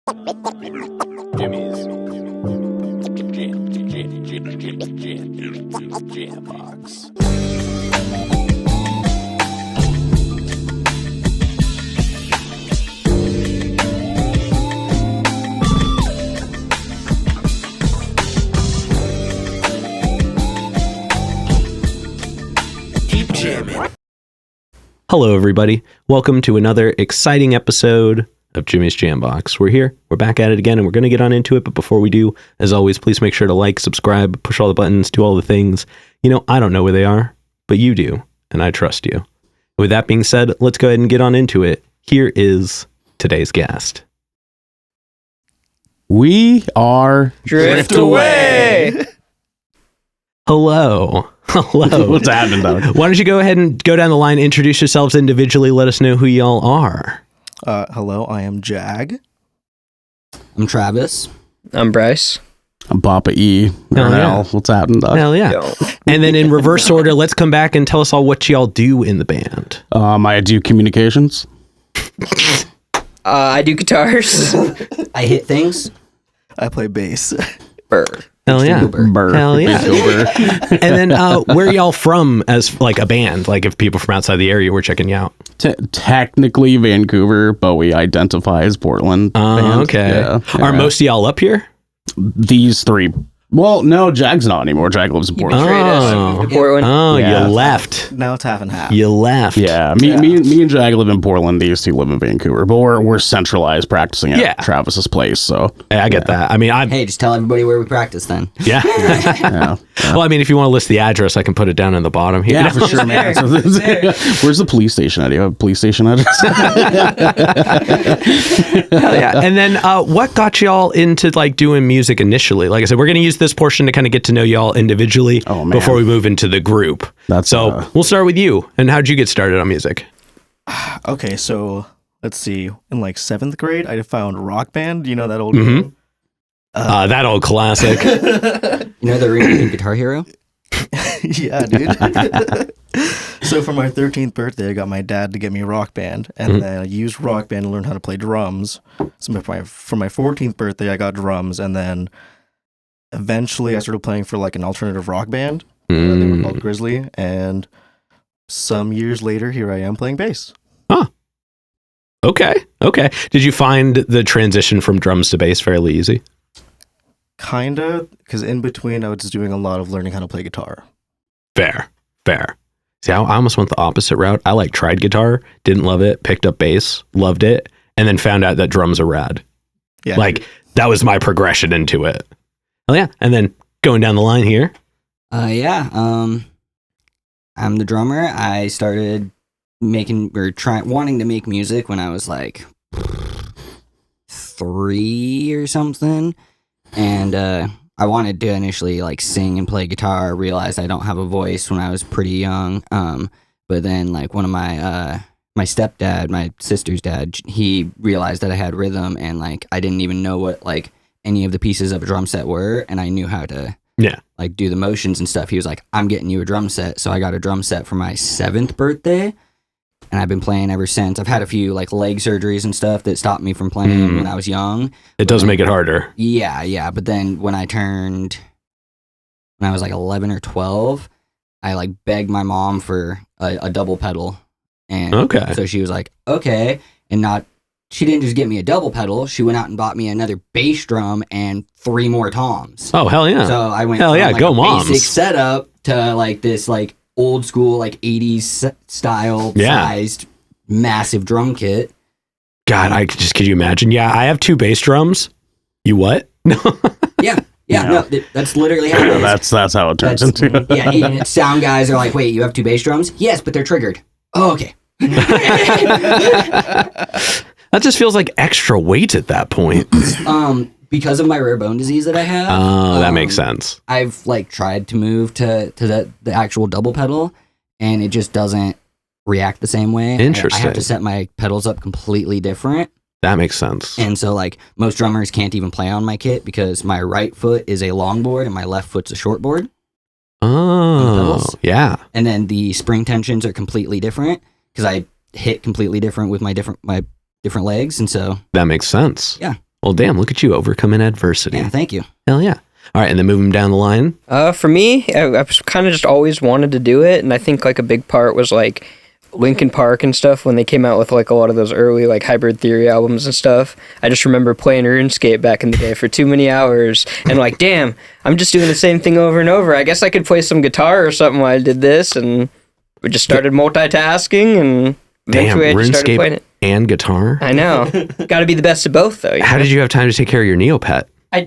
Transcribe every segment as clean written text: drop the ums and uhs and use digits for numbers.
Jimmy's Jam Box. Keep jamming. Hello, everybody. Welcome to another exciting episode of Jimmy's Jam Box. We're here. We're back at it again, and we're going to get on into it. But before we do, as always, please make sure to like, subscribe, push all the buttons, do all the things. You know, I don't know where they are, but you do, and I trust you. With that being said, let's go ahead and get on into it. Here is today's guest. We are Drift away. Hello. Hello. What's happening, Doug? Why don't you go ahead and go down the line, introduce yourselves individually, let us know who y'all are. Hello, I am Jag. I'm Travis. I'm Bryce. I'm Papa E. Hell yeah. What's happening, Doug? Hell yeah. And then in reverse order, let's come back and tell us all what y'all do in the band. I do communications. I do guitars. I hit things. I play bass. Bird. Hell yeah. Burr. Hell yeah. Big Burr. And then where are y'all from as like a band? Like if people from outside the area were checking you out. Technically Vancouver, but we identify as Portland. Oh, band. okay. Yeah. Are most of y'all up here? These three? Well, no, Jag's not anymore. Jag lives in Portland. Oh, Portland. You Yeah. left. Now it's half and half. You left. Yeah, me and Jag live in Portland. These two live in Vancouver, but we're centralized practicing at Travis's place. So Hey, I get that. I mean, Hey, just tell everybody where we practice then. yeah. yeah. Well, I mean, if you want to list the address, I can put it down in the bottom here. Yeah, for sure, man. So where's the police station at? Do you have a police station address? Hell yeah. And then what got y'all into like doing music initially? Like I said, we're going to use this portion to kind of get to know y'all individually before we move into the group. So we'll start with you. And how'd you get started on music? Okay, so let's see. In like 7th grade, I found Rock Band. You know that old game? That old classic. You know the ring Guitar Hero? Yeah, dude. So for my 13th birthday, I got my dad to get me Rock Band, and then I used Rock Band to learn how to play drums. So for my 14th birthday, I got drums, and then eventually I started playing for like an alternative rock band. They were called Grizzly, and some years later, here I am playing bass. Huh. Okay. Did you find the transition from drums to bass fairly easy? Kinda, because in between I was just doing a lot of learning how to play guitar. Fair. See, I almost went the opposite route. I like tried guitar, didn't love it, picked up bass, loved it, and then found out that drums are rad. Yeah, like that was my progression into it. Oh yeah, and then going down the line here. I'm the drummer. I started wanting to make music when I was like 3 or something. And I wanted to initially like sing and play guitar. Realized I don't have a voice when I was pretty young. But then like one of my stepdad, my sister's dad, he realized that I had rhythm, and like I didn't even know what like any of the pieces of a drum set were, and I knew how to like do the motions and stuff. He was like, I'm getting you a drum set. So I got a drum set for my 7th birthday, and I've been playing ever since. I've had a few like leg surgeries and stuff that stopped me from playing when I was young. It does make it harder. Yeah. But then when I was like 11 or 12, I like begged my mom for a double pedal. And so she was like, okay. And she didn't just get me a double pedal. She went out and bought me another bass drum and 3 more toms. Oh, hell yeah. So I went from like go a moms. basic setup to like this like old school like 80s style sized massive drum kit. God, could you imagine? Yeah, I have 2 bass drums. You what? No. Yeah, no, that's literally how it is. That's how it turns into. Yeah, and sound guys are like, wait, you have 2 bass drums? Yes, but they're triggered. Oh, okay. That just feels like extra weight at that point. Because of my rare bone disease that I have. Oh, that makes sense. I've like tried to move to the actual double pedal, and it just doesn't react the same way. Interesting. I have to set my pedals up completely different. That makes sense. And so like most drummers can't even play on my kit because my right foot is a long board and my left foot's a short board. Oh, yeah. And then the spring tensions are completely different because I hit completely different with my different legs, and so that makes sense. Yeah. Well, Well, damn, look at you overcoming adversity. Yeah, thank you. Hell yeah. All right, and then moving down the line. For me, I kind of just always wanted to do it, and I think like a big part was like Linkin Park and stuff when they came out with like a lot of those early like Hybrid Theory albums and stuff. I just remember playing RuneScape back in the day for too many hours and like, damn, I'm just doing the same thing over and over. I guess I could play some guitar or something while I did this, and we just started multitasking, and eventually I just started playing it. And guitar. I know. Got to be the best of both, though. How did you have time to take care of your Neopet? I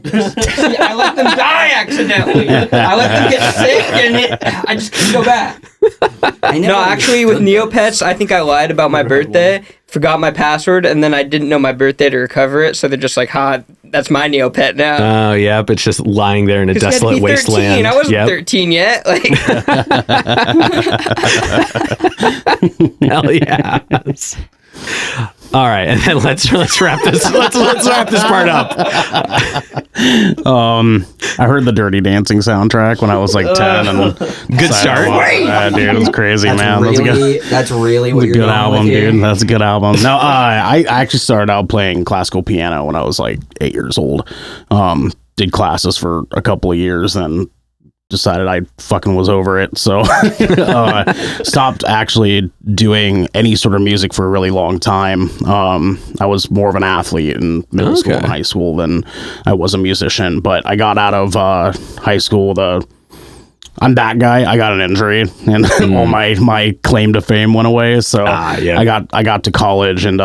let them die accidentally. I let them get sick, and I just couldn't go back. No, actually, with Neopets, I think I lied about my birthday, forgot my password, and then I didn't know my birthday to recover it, so they're just like, that's my Neopet now. Oh, yeah, but it's just lying there in a desolate wasteland. I wasn't 13 yet. Like, hell yes. All right, and then let's wrap this. Let's wrap this part up. I heard the Dirty Dancing soundtrack when I was like 10, and good start. Dude, it was crazy, man. That's really what you're good going album, with here. dude. That's a good album. No, I actually started out playing classical piano when I was like 8 years old. Did classes for a couple of years, and decided I fucking was over it, so stopped actually doing any sort of music for a really long time. I was more of an athlete in middle school and high school than I was a musician, but I got out of high school I'm that guy. I got an injury, and all my claim to fame went away. So I got to college and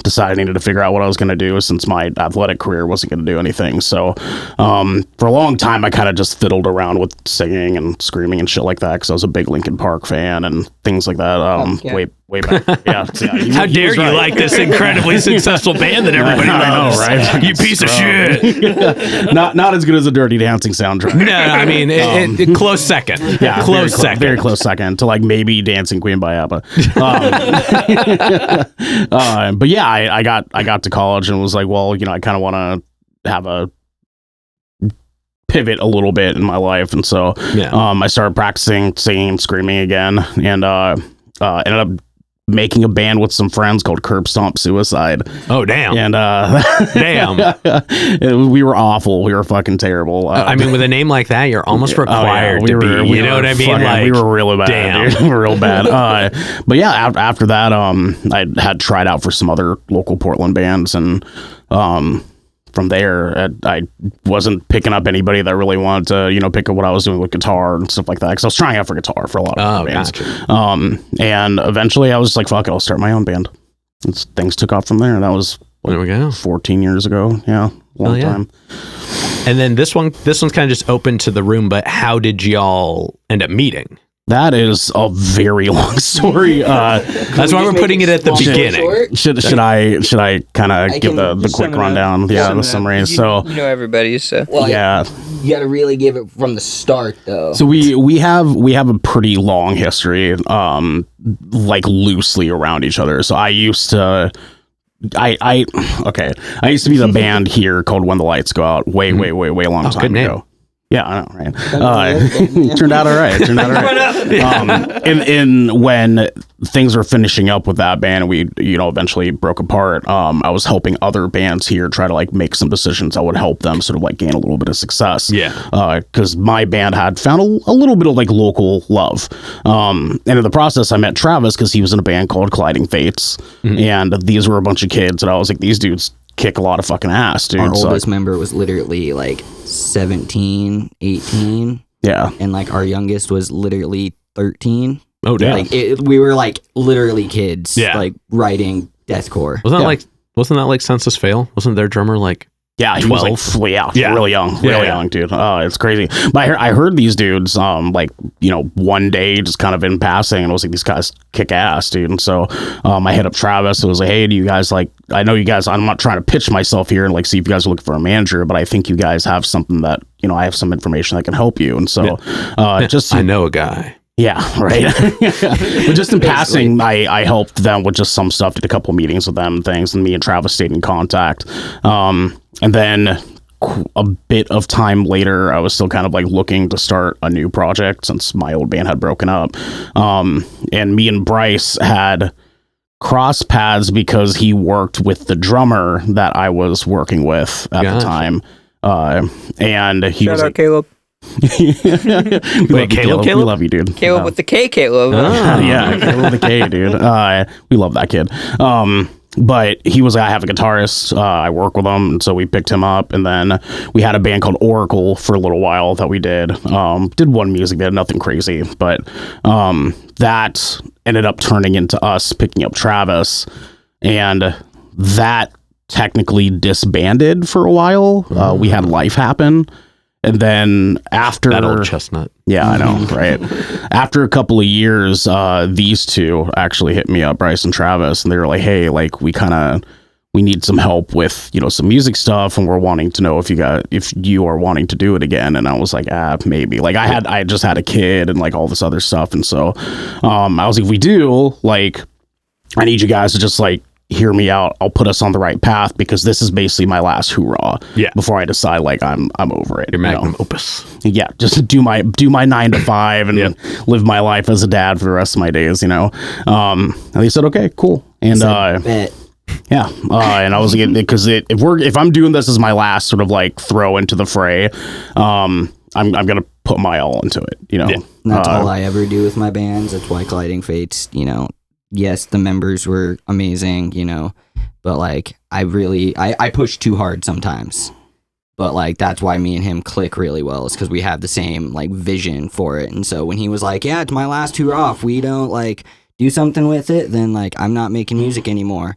decided I needed to figure out what I was going to do, since my athletic career wasn't going to do anything. So for a long time, I kind of just fiddled around with singing and screaming and shit like that, because I was a big Linkin Park fan and things like that. Way back. Yeah. How dare you like this incredibly successful band that everybody loves? I know, right? You piece of shit. Not as good as a Dirty Dancing soundtrack. No, I mean, it close second. Yeah, close second. Very close second to like maybe Dancing Queen by ABBA. But yeah, I got to college and was like, well, I kind of want to have a pivot a little bit in my life, and so I started practicing singing and screaming again, and ended up making a band with some friends called Curb Stomp Suicide. Oh, damn. And damn. We were awful. We were fucking terrible. I mean, with a name like that, you're almost required to be. You know what I mean? Like, we were really bad. Damn. Dude. We were real bad. But yeah, after that, I had tried out for some other local Portland bands, and from there, I wasn't picking up anybody that really wanted to, pick up what I was doing with guitar and stuff like that. Because I was trying out for guitar for a lot of bands. Gotcha. And eventually, I was like, "Fuck it, I'll start my own band." And things took off from there. And that was there we go. 14 years ago. Yeah, long time. And then this one's kind of just open to the room. But how did y'all end up meeting? That is a very long story. That's why we're putting it at the beginning. Should I kind of give the quick rundown? Yeah, the summary. So you know everybody. So yeah, you got to really give it from the start, though. So we have a pretty long history, like loosely around each other. So I used to. I used to be the band here called When the Lights Go Out way long time ago. Yeah, I know, right? Turned out all right. And when things were finishing up with that band, and we, eventually broke apart, I was helping other bands here try to like make some decisions that would help them sort of like gain a little bit of success. Yeah. Because my band had found a little bit of like local love. And in the process, I met Travis because he was in a band called Colliding Fates, and these were a bunch of kids, and I was like, these dudes kick a lot of fucking ass, dude. Our oldest member was literally like 17, 18. Yeah. And like our youngest was literally 13. Oh, damn. Like we were like literally kids, like writing deathcore. Wasn't that like Census Fail? Wasn't their drummer like Yeah, he 12? was like, really young, young, dude. It's crazy. But I heard these dudes, one day just kind of in passing, and I was like, these guys kick ass, dude. And so I hit up Travis. It was like, hey, do you guys I know you guys, I'm not trying to pitch myself here and like see if you guys are looking for a manager, but I think you guys have something that, I have some information that can help you. And so I know a guy. Yeah, right. But just in passing, I helped them with just some stuff, did a couple of meetings with them and things, and me and Travis stayed in contact. And then a bit of time later, I was still kind of like looking to start a new project since my old band had broken up. And me and Bryce had cross paths because he worked with the drummer that I was working with at the time. And he Shout was out Caleb. Wait, Caleb? We love you, dude. Caleb with the K, Caleb. Yeah, Caleb with the K, dude. We love that kid. But he was, I have a guitarist. I work with him, and so we picked him up. And then we had a band called Oracle for a little while that we did. Did one music bit, nothing crazy, but that ended up turning into us picking up Travis, and that technically disbanded for a while. We had life happen. And then after that old chestnut. Yeah, I know, right? After a couple of years, these two actually hit me up, Bryce and Travis, and they were like, "Hey, like we need some help with, some music stuff, and we're wanting to know if you are wanting to do it again." And I was like, maybe. Like I just had a kid and like all this other stuff, and so I was like, if we do, like, I need you guys to just like hear me out. I'll put us on the right path because this is basically my last hoorah. Yeah. Before I decide like I'm over it. Your magnum opus. Yeah. Just do my 9 to 5 and live my life as a dad for the rest of my days, And they said, okay, cool. And yeah. And I was like, because if I'm doing this as my last sort of like throw into the fray, I'm gonna put my all into it, Yeah. That's all I ever do with my bands. That's why Colliding Fates, yes, the members were amazing, but like I push too hard sometimes. But like that's why me and him click really well, is because we have the same like vision for it. And so when he was like, "Yeah, it's my last tour off. We don't like do something with it," then like I'm not making music anymore.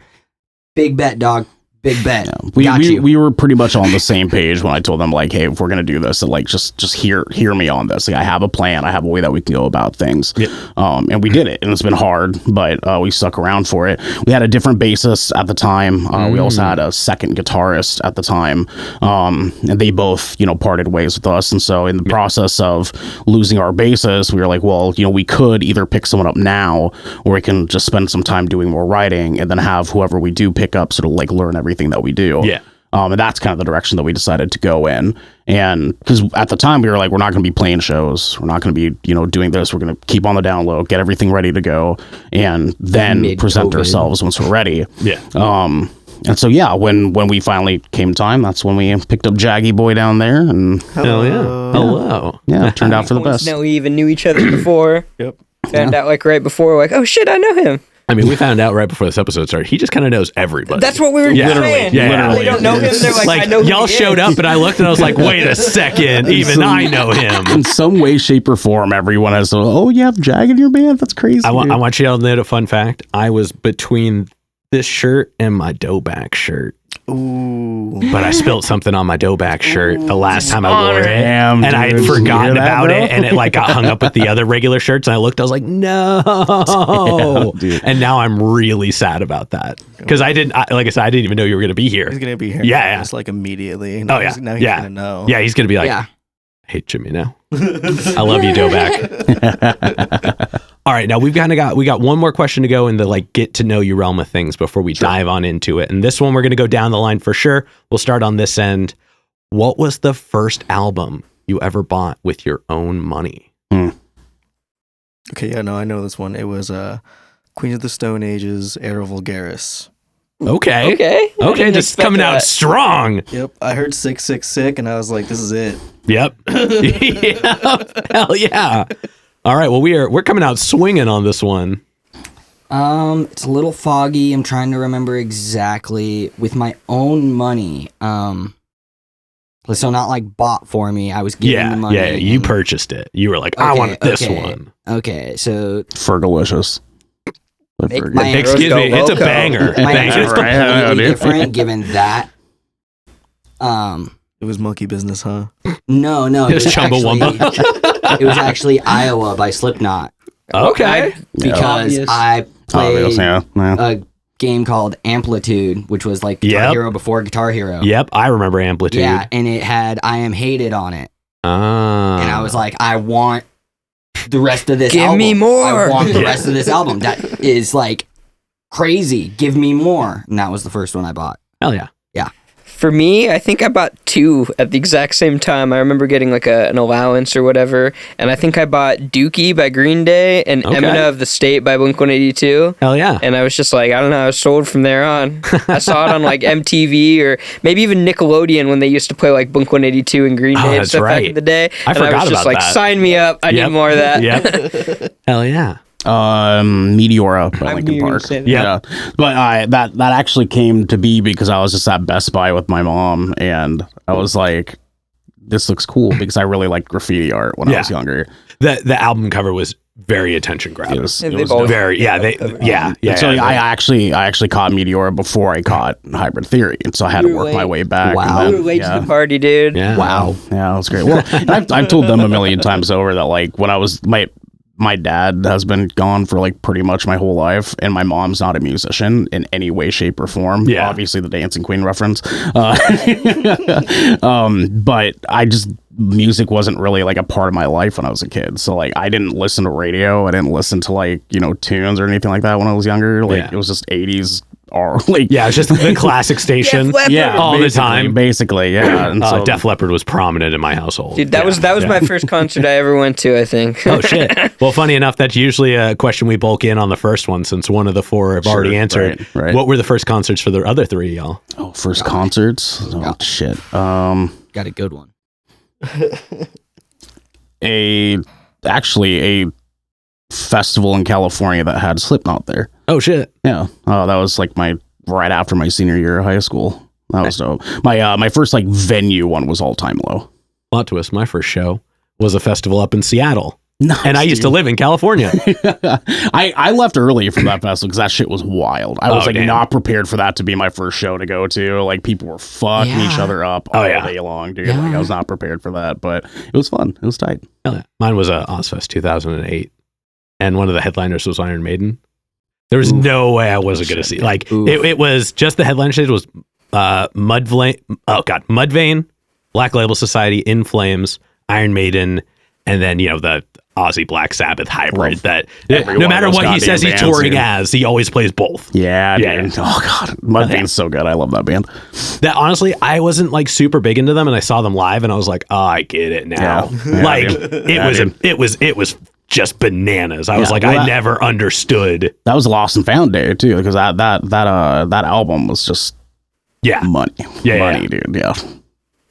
Big bet, dog. Big bet. Yeah. We were pretty much on the same page when I told them like, hey, if we're gonna do this, like just hear me on this. Like I have a plan. I have a way that we can go about things. Yep. And we did it, and it's been hard, but we stuck around for it. We had a different bassist at the time. We also had a second guitarist at the time, and they both parted ways with us. And so in the process of losing our bassist, we were like, well, we could either pick someone up now, or we can just spend some time doing more writing, and then have whoever we do pick up sort of like learn everything that we do. Yeah. And that's kind of the direction that we decided to go in. And because at the time we were like, we're not going to be playing shows. We're not going to be, doing this. We're going to keep on the down low, get everything ready to go, and then present ourselves once we're ready. Yeah. And so, yeah, when we finally came time, that's when we picked up Jaggy Boy down there. And hell yeah. Hello. Yeah, it turned out for the best. Now we even knew each other before. Yep. Found out like right before, like, oh shit, I know him. I mean, we found out right before this episode started. He just kind of knows everybody. That's what we were saying. Yeah, they don't know him. They're like, I know y'all showed up, and I looked and I was like, wait a second, even I know him. In some way, shape, or form, everyone has. Oh, you have Jag in your band? That's crazy. I want you to know a fun fact. I was between this shirt and my Doback shirt. Ooh. But I spilled something on my Doback shirt the last time I wore it. Damn, and I had forgotten about it, and it like got hung up with the other regular shirts, and I looked, I was like, no. Damn, and now I'm really sad about that. Because like I said, I didn't even know you were going to be here. He's going to be here. Yeah. Just like immediately. Now he's going to know. Yeah, he's going to be like, I hate Jimmy now. I love you, Doback. All right, now we got one more question to go in the like get to know you realm of things before we dive on into it. And this one we're going to go down the line for sure. We'll start on this end. What was the first album you ever bought with your own money? Okay, yeah, no, I know this one. It was Queens of the Stone Age's Era Vulgaris. Okay, just coming out strong. Yep, I heard Sick, Sick, Sick, and I was like, this is it. Yep. Hell yeah. All right, well, we're coming out swinging on this one. It's a little foggy. I'm trying to remember exactly. With my own money. So not like bought for me. I was getting the money. Yeah, you purchased it. You were like, I want this one. Okay, so Fergalicious. Excuse me, it's a banger. My answer is completely different given that. It was Monkey Business, huh? No. It was Chumbawamba. It was actually Iowa by Slipknot. Okay. Because I played a game called Amplitude, which was like Guitar Hero before Guitar Hero. Yep, I remember Amplitude. Yeah, and it had I Am Hated on it. Ah. And I was like, I want the rest of this album. Give me more. I want the rest of this album. That is like crazy. Give me more. And that was the first one I bought. Hell yeah. Yeah. For me, I think I bought 2 at the exact same time. I remember getting like an allowance or whatever, and I think I bought Dookie by Green Day and Okay. Emina of the State by Blink-182. Hell yeah. And I was just like, I don't know, I was sold from there on. I saw it on like MTV or maybe even Nickelodeon when they used to play like Blink-182 and Green Day and that's stuff back right. in the day. I and forgot I was just about like, that. sign me up. I Yep. need more of that. Yep. Hell yeah. Meteora by I Linkin knew you were Park. saying Yeah. But that actually came to be because I was just at Best Buy with my mom, and I was like, "This looks cool," because I really liked graffiti art when I was younger. The album cover was very attention grabbing. It was They've dope. always- Very, yeah, So I actually caught Meteora before I caught Hybrid Theory, and so I had to You were work my late. way back. Wow. and You then, were late yeah. to the party, dude. Yeah. Wow. Yeah, that was great. Well, and I've told them a million times over that like when I was my dad has been gone for like pretty much my whole life, and my mom's not a musician in any way, shape, or form. Yeah. Obviously the Dancing Queen reference. But music wasn't really like a part of my life when I was a kid. So like I didn't listen to radio. I didn't listen to like, tunes or anything like that when I was younger. Like Yeah. it was just 80s or like Yeah, it's just the classic station. Def Leppard. yeah, all the basically- time. Basically, yeah. And so Def Leppard was prominent in my household. Dude, that was my first concert I ever went to, I think. Oh shit! Well, funny enough, that's usually a question we bulk in on the first one, since one of the 4 have already answered. right. What were the first concerts for the other 3, y'all? oh, first concerts. Oh shit. Got a good one. a festival in California that had Slipknot there. Oh shit! Yeah. Oh, that was like right after my senior year of high school. That was dope. My first like venue one was All Time Low. Plot twist: my first show was a festival up in Seattle, Nice, and I used to live in California. I left early from that festival because that shit was wild. I was damn. not prepared for that to be my first show to go to. Like people were fucking each Yeah. other up all yeah. day long, dude. Yeah. Like I was not prepared for that, but it was fun. It was tight. Hell yeah. Mine was Ozfest 2008, and one of the headliners was Iron Maiden. There was no way I wasn't going to see. Like Oof. it was just the headliner stage was Mudvayne, Black Label Society, In Flames, Iron Maiden, and then the Aussie Black Sabbath hybrid. That every no one matter of those what he goddamn says he's bands, touring dude. as, he always plays both. Yeah, Yeah. dude. Oh god, Mudvayne's so good. I love that band. That honestly, I wasn't like super big into them, and I saw them live, and I was like, oh, I get it now. Yeah. Like Yeah, dude. it was just bananas. I was Yeah, like, well, I that- never understood. That was a lost and found day too, because that album was just Yeah. money. Yeah, money, yeah. dude. Yeah.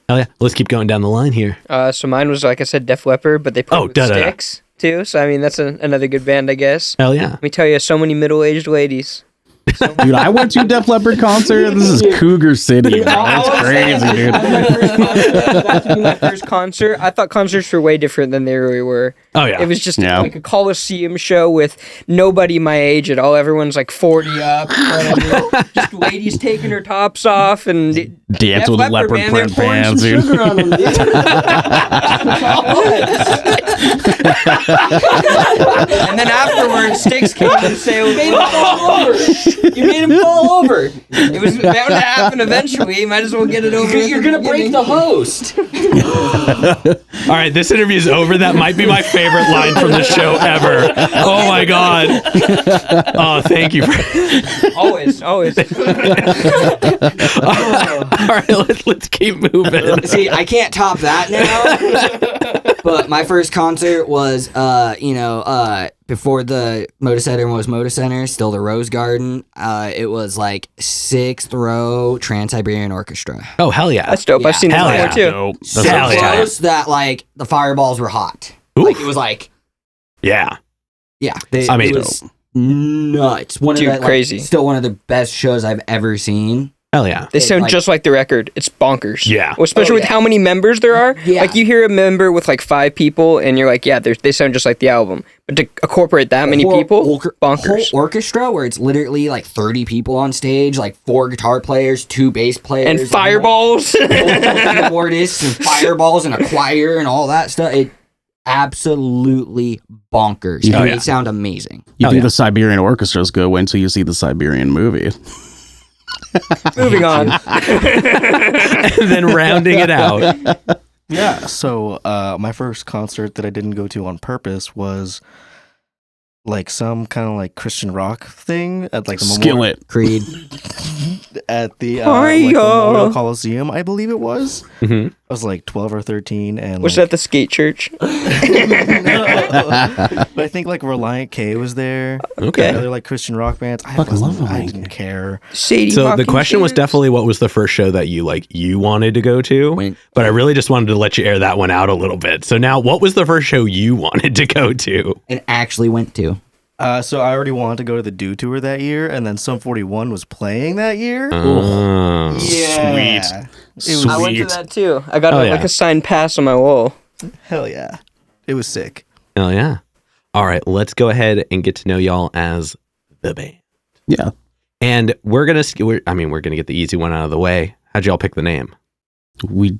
Oh yeah. Let's keep going down the line here. So mine was, like I said, Def Leppard, but they played with da-da-da. Styx, too. So, I mean, that's another good band, I guess. Hell yeah. Let me tell you, so many middle-aged ladies. Dude, I went to a Def Leppard concert. This is Cougar City. Man. That's crazy, dude. That to be my first concert. I thought concerts were way different than they really were. Oh yeah. It was just Yeah. like a Coliseum show with nobody my age at all. Everyone's like 40 up. You know what I mean? Just ladies taking her tops off and Dance Def with Leppard, leopard man, print they're pouring pants, some dude. sugar on them, dude. And then afterwards, Styx came and said, "You made him fall over. You made him fall over. It was bound to happen eventually. Might as well get it over. You're gonna break the host. All right, this interview is over. That might be my favorite line from the show ever. Oh my god. Oh, thank you. Always. All right, let's keep moving. See, I can't top that now. But my first concert was, before the Moda Center was Moda Center, still the Rose Garden. It was like 6th row Trans-Siberian Orchestra. Oh hell yeah. That's dope. Yeah. I've seen Hell that yeah. before too. Dope. So That's Hell yeah. close that like the fireballs were hot. Oof. Like it was like, Yeah. yeah. I mean, it was nuts. Dude, crazy. Still one of the best shows I've ever seen. Hell yeah. They sound like- just like the record. It's bonkers. Yeah. Well, especially Oh, with yeah. how many members there are. Yeah. Like you hear a member with like 5 people, and you're like, yeah, they sound just like the album. But to incorporate that many Whole people, bonkers. Whole orchestra where it's literally like 30 people on stage, like 4 guitar players, 2 bass players, And fireballs. keyboardists and fireballs and a choir and all that stuff. It absolutely bonkers. Oh, And yeah. They sound amazing. You Hell think yeah. the Siberian Orchestra is good? Wait until you see the Siberian movie. Moving on. And then rounding it out. Yeah. So my first concert that I didn't go to on purpose was like some kind of like Christian rock thing at like the Skillet. Creed. at the Hi-ya. Memorial Coliseum, I believe it was. Mm-hmm. I was like 12 or 13, and Was like, that the skate church? no. But I think like Reliant K was there. Okay. Other like Christian rock bands. I Fucking love I Reliant didn't K. care. Sadie So the Hawkins question was Singers? definitely what was the first show that you wanted to go to, Went- but I really just wanted to let you air that one out a little bit. So now, what was the first show you wanted to go to? And actually went to. So I already wanted to go to the Do Tour that year, and then Sum 41 was playing that year. Oh. Yeah. Sweet. It was I went to Sweet. that too. I got Oh, like yeah. a signed pass on my wall. Hell yeah. It was sick. Hell yeah! All right, let's go ahead and get to know y'all as the band, Yeah. and we're gonna get the easy one out of the way. How'd y'all pick the name? We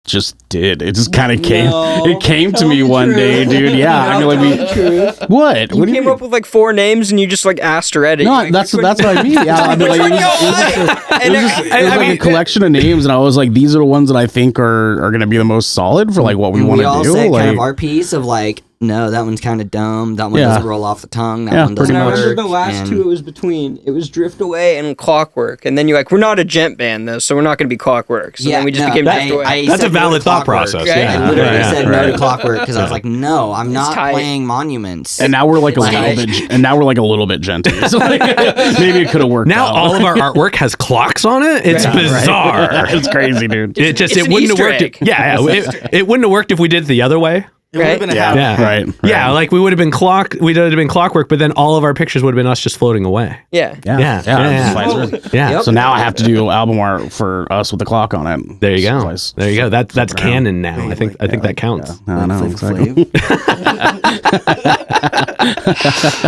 just did. It just kind of came. It came to me one day, dude. Yeah. I mean, like what? You What do came mean? up with like 4 names and you just like asked Reddit. No, Like, that's which what I mean. Yeah, I mean, like, it was like a collection of names, and I was like, these are the ones that I think are going to be the most solid for like what we And want we all to do. said Like, kind of our piece of like, no, that one's kind of dumb. That one Yeah. doesn't roll off the tongue. That Yeah, one doesn't pretty I much. work. remember the last and- 2 it was between. It was Drift Away and Clockwork. And then you're like, we're not a gent band though, so we're not going to be Clockwork. So then we just became Drift Away. That's said a valid no to thought Clockwork. process. Right? Yeah, I literally yeah, said right. no to Clockwork because I was like, no, I'm not tight. playing Monuments. and now we're like a Like- little bit, and now we're like a little bit gentle. So like, maybe it could have worked. Now out. all of our artwork has clocks on it. It's Yeah, right. bizarre. It's crazy, dude. It just It's it an wouldn't have Easter worked. egg. It wouldn't have worked if we did it the other way. It would have Right? been a Yeah, half. Yeah. right. Yeah, like we would have been clockwork, but then all of our pictures would have been us just floating away. Yeah. Yeah. Vice versa. Yeah. Yep. So now I have to do album art for us with the clock on it. There you go. Twice. There you go. That's around. canon now. I think that counts. I don't know. Flav Exactly. Flav.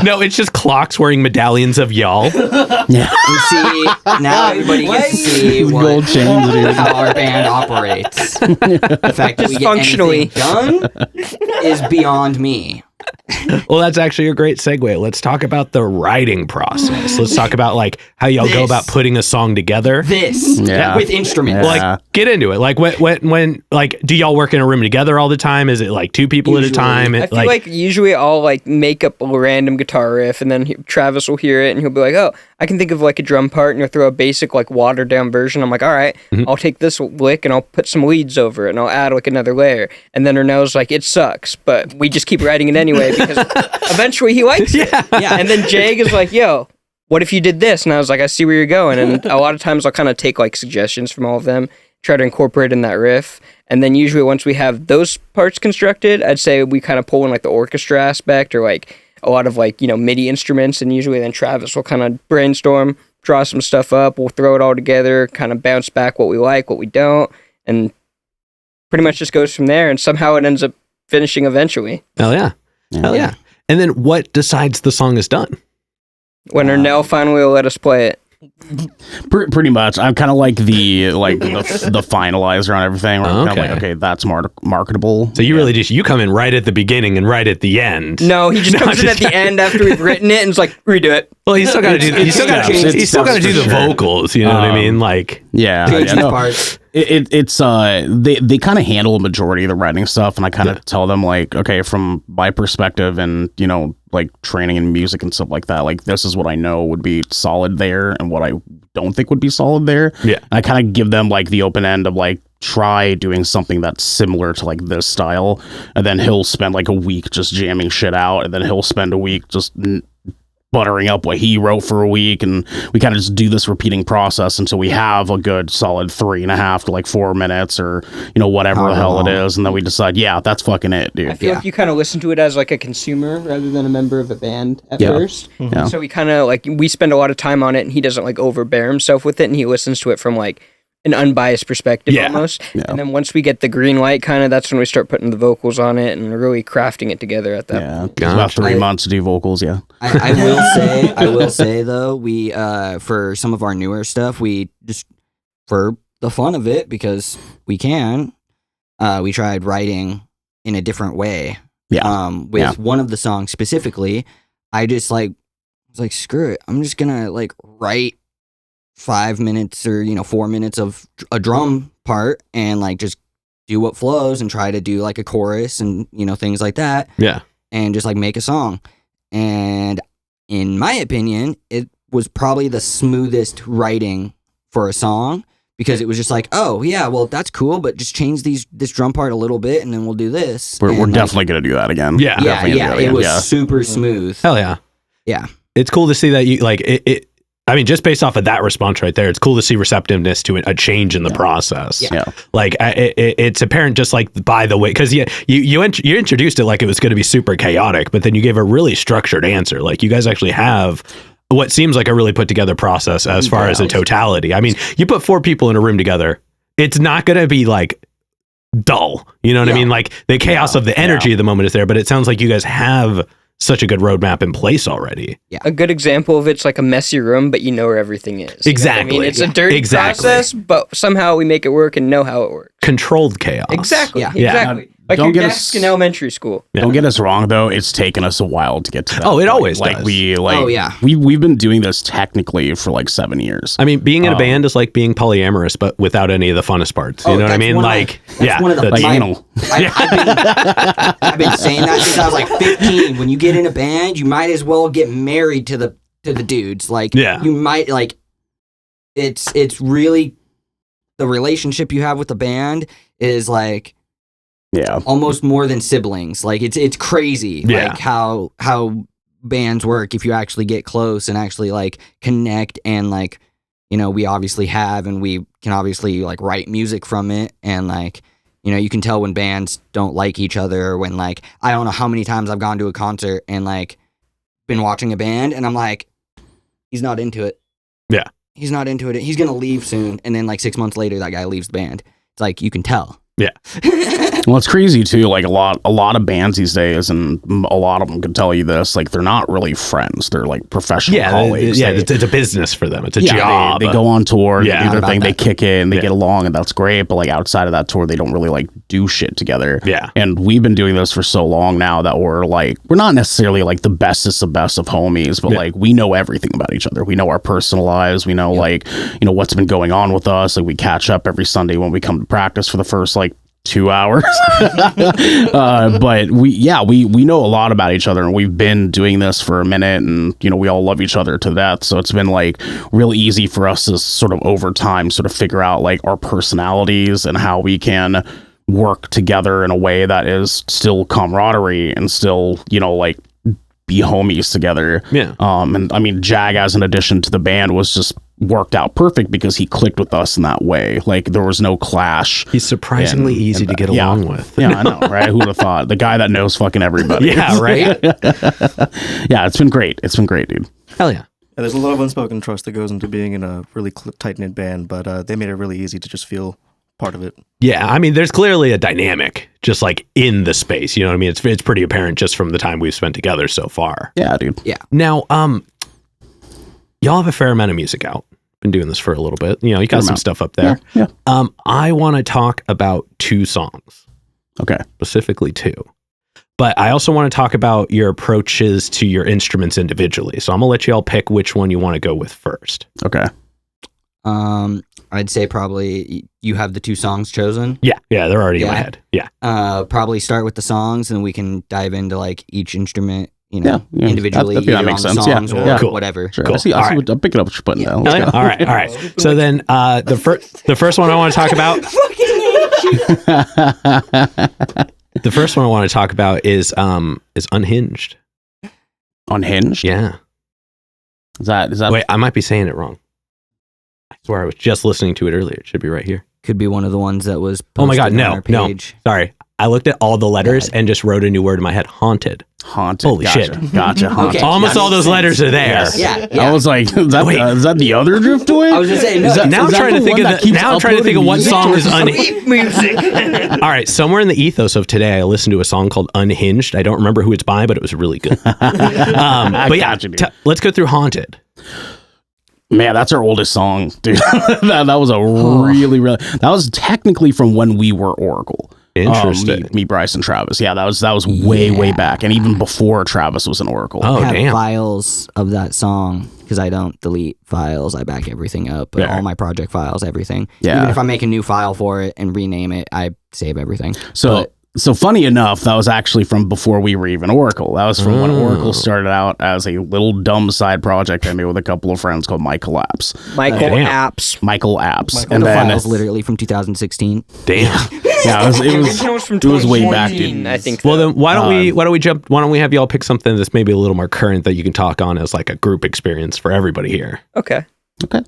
No, it's just clocks wearing medallions of y'all. Yeah. And see, now everybody gets to see Gold chains, dude. how our band operates. The fact that we get Functionally. anything done is beyond me. Well, that's actually a great segue. Let's talk about the writing process. Let's talk about like how y'all go This. about putting a song together. This Yeah. with instruments. Yeah. Like, get into it. Like, when, like, do y'all work in a room together all the time? Is it like 2 people at a Usually. time? I feel like usually I'll like make up a random guitar riff and then Travis will hear it and he'll be like, oh, I can think of like a drum part, and he'll throw a basic like watered down version. I'm like, all right, I'll take this lick and I'll put some leads over it and I'll add like another layer. And then Ernell's like, it sucks, but we just keep writing it anyway because eventually he likes it. Yeah. And then Jag is like, yo, what if you did this? And I was like, I see where you're going. And a lot of times I'll kind of take like suggestions from all of them, try to incorporate in that riff. And then usually once we have those parts constructed, I'd say we kind of pull in like the orchestra aspect or like a lot of like, MIDI instruments. And usually then Travis will kind of brainstorm, draw some stuff up. We'll throw it all together, kind of bounce back what we like, what we don't. And pretty much just goes from there. And somehow it ends up finishing eventually. hell yeah. Hell yeah. And then what decides the song is done? When Ernell finally will let us play it. Pretty much. I'm kind of like the finalizer on everything. Where I'm kind of Okay. like, okay, that's marketable. So you really you come in right at the beginning and right at the end. No, he just No, comes in at just- the end after we've written it and is like, redo it. Well, he's still got to do. He's still got to. steps. He's still got to do the Steps for sure. vocals. You know what I mean? Like, Yeah, Changing no. parts. It's they kind of handle a majority of the writing stuff, and I kind of tell them like, okay, from my perspective, and like training in music and stuff like that, like this is what I know would be solid there, and what I don't think would be solid there. Yeah. I kind of give them like the open end of like try doing something that's similar to like this style, and then he'll spend like a week just jamming shit out, and then he'll spend a week just buttering up what he wrote for a week, and we kind of just do this repeating process until we have a good solid 3.5 to like 4 minutes, or whatever the However hell it long. is, and then we decide, yeah, that's fucking it, I dude. feel Yeah. like you kind of listen to it as like a consumer rather than a member of a band at Yeah. first. Yeah. So we kind of like, we spend a lot of time on it and he doesn't like overbear himself with it and he listens to it from like an unbiased perspective Yeah. almost. Yeah. And then once we get the green light kind of, that's when we start putting the vocals on it and really crafting it together at that Yeah, point. it's about Gotcha. 3 months to do vocals. Yeah, I will say though, we for some of our newer stuff, we just for the fun of it because we can, we tried writing in a different way. Yeah. With Yeah. one of the songs specifically, I just was like, screw it, I'm just gonna like write 5 minutes or 4 minutes of a drum part and like just do what flows and try to do like a chorus and things like that yeah. and just like make a song. And in my opinion, it was probably the smoothest writing for a song because it was just like, oh yeah, well that's cool, but just change this drum part a little bit and then we'll do this. We're And, definitely gonna do that again. Yeah. Definitely gonna do that it again. was super smooth. Hell yeah. Yeah. It's cool to see that you like it. I mean, just based off of that response right there, it's cool to see receptiveness to a change in the process. Yeah. Yeah. Like it's apparent just like by the way, because you introduced it like it was going to be super chaotic, but then you gave a really structured answer. Like you guys actually have what seems like a really put together process as far as a totality. I mean, you put 4 people in a room together, it's not going to be like dull. You know what I mean? Like the chaos of the energy of the moment is there, but it sounds like you guys have such a good roadmap in place already. Yeah. A good example of it's like a messy room, but you know where everything is. You know what Exactly. I mean, it's a dirty Exactly. process, but somehow we make it work and know how it works. Controlled chaos. Exactly. Yeah. Exactly. Like Don't your get desk us- in elementary school. Yeah. Don't get us wrong though, it's taken us a while to get to that. Oh, it point. always like does. Oh, yeah. We've been doing this technically for like 7 years. I mean, being in a band is like being polyamorous, but without any of the funnest parts. You know what I that's mean? one of my- Like, that's yeah. one of the Like my- anal. I've been saying that since I was like 15. When you get in a band, you might as well get married to the dudes. Like, Yeah. you might like. It's really the relationship you have with the band is like Yeah. almost more than siblings. Like it's crazy. Yeah. Like how bands work if you actually get close and actually like connect and like we obviously have and we can obviously like write music from it and like. You can tell when bands don't like each other or when, like, I don't know how many times I've gone to a concert and, like, been watching a band and I'm like, he's not into it. Yeah. He's not into it. He's going to leave soon. And then, like, 6 months later, that guy leaves the band. It's like, you can tell. Yeah. Well, it's crazy too. Like a lot of bands these days, and a lot of them can tell you this. Like they're not really friends. They're like professional colleagues. It's a business for them. It's a Yeah, job. they go on tour, Yeah. they do their About thing, they that. kick it, and they Yeah. get along, and that's great. But like outside of that tour, they don't really like do shit together. Yeah. And we've been doing this for so long now that we're not necessarily like the bestest of best of homies, but Yeah. like we know everything about each other. We know our personal lives. We know what's been going on with us. Like we catch up every Sunday when we come to practice for the first like 2 hours. But we know a lot about each other, and we've been doing this for a minute, and we all love each other to death. So it's been like real easy for us to sort of over time sort of figure out like our personalities and how we can work together in a way that is still camaraderie and still like be homies together. Yeah. And I mean, Jag as an addition to the band was just worked out perfect because he clicked with us in that way. Like there was no clash. He's surprisingly easy to get yeah. along with. Yeah, I know, right? Who would have thought? The guy that knows fucking everybody. Yeah, right? Yeah, it's been great. It's been great, dude. Hell yeah. Yeah, there's a lot of unspoken trust that goes into being in a really tight-knit band, but they made it really easy to just feel part of it. Yeah, I mean, there's clearly a dynamic just like in the space. You know what I mean? It's pretty apparent just from the time we've spent together so far. Yeah, dude. Now, y'all have a fair amount of music out. Been doing this for a little bit. You got some amount. stuff up there. Yeah. I want to talk about 2 songs, Okay. specifically 2. But I also want to talk about your approaches to your instruments individually. So I'm gonna let you all pick which one you want to go with first. Okay. I'd say probably you have the 2 songs chosen. Yeah, they're already in my Yeah. head. Yeah. Probably start with the songs and we can dive into like each instrument, Yeah, individually, that either makes on the sense. Yeah, songs or yeah. Cool. whatever. Sure. Cool. I see. All right. I'm picking up what you're putting down. Let's go. All right. So then the first one I want to talk about. The first one I want to talk about is Unhinged. Unhinged. Yeah. Is that? Wait, I might be saying it wrong. I swear I was just listening to it earlier. It should be right here. Could be one of the ones that was posted Oh my God, on no, our no. page. Sorry. I looked at all the letters and just wrote a new word in my head. Haunted. Haunted. Holy gotcha. shit. Gotcha. Haunted. Okay. Almost that all makes those letters sense. are there. Yes. Yeah, I was like, Wait. is that the other Driftway? I was gonna say, no, Now I'm trying to think of what song is Sweet music. All right, somewhere in the ethos of today, I listened to a song called Unhinged. I don't remember who it's by, but it was really good. But yeah, gotcha, dude. let's go through Haunted. Man, that's our oldest song, dude. that was a really that was technically from when we were Oracle. Interesting. Me, Bryce, and Travis. Yeah, that was way back, and even before Travis was in Oracle. Oh, I have damn. files of that song because I don't delete files. I back everything up. Yeah. All my project files, everything. Yeah. Even if I make a new file for it and rename it, I save everything. So So funny enough, that was actually from before we were even Oracle. That was from when Oracle started out as a little dumb side project I made with a couple of friends called My Collapse. Michael Damn. Apps. Michael Apps. Michael And The then, file's literally from 2016. Damn. yeah, The it original was from was way back, 2014, dude. I think. Well, though. then why don't we have y'all pick something that's maybe a little more current that you can talk on as like a group experience for everybody here? Okay. Okay.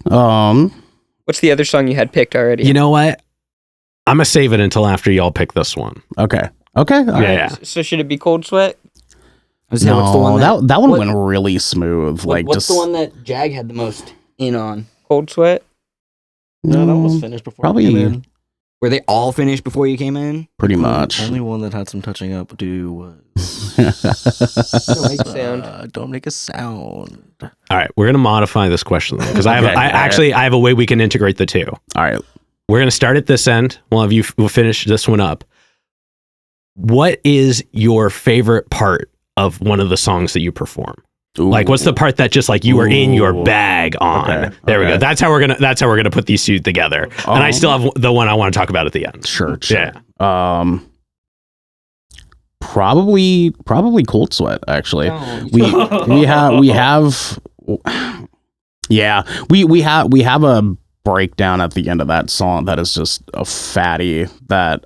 What's the other song you had picked already? You know what? I'm gonna save it until after y'all pick this one. Okay. Okay. All right. Yeah. So should it be Cold Sweat? What's the one that one what- went really smooth. Like what's just the one that Jag had the most in on? Cold Sweat? No, that was finished before probably- I came in. Were they all finished before you came in? pretty much. Only one that had some touching up to do was Sound. Don't Make a Sound. All right, we're gonna modify this question because I Okay, I have a way we can integrate the two. All right. We're gonna start at this end. We'll finish this one up. What is your favorite part of one of the songs that you perform? Like, what's the part that just like you are in your Ooh. bag on? Okay, There we okay. go. That's how we're gonna put these two together. And I still have the one I want to talk about at the end. Sure. Yeah. Probably Cold Sweat. Actually, Oh, we have yeah, we have a breakdown at the end of that song that is just a fatty that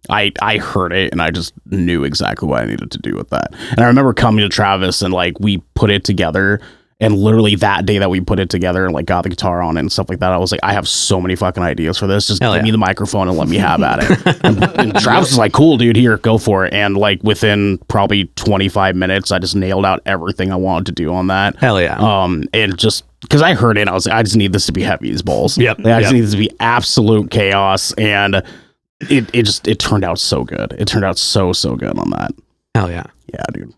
I heard it and I just knew exactly what I needed to do with that. And I remember coming to Travis and like we put it together, and literally that day that we put it together and like got the guitar on it and stuff like that, I was like, I have so many fucking ideas for this. Just Hell give yeah. me the microphone and let me have at it. and Travis was like, cool, dude, here, go for it. And like within probably 25 minutes, I just nailed out everything I wanted to do on that. Hell yeah. And just because I heard it, I was like, I just need this to be heavy as balls. Yep, Like, I just yep. need this to be absolute chaos. And it turned out so good. It turned out so good on that. Hell yeah. Yeah, dude.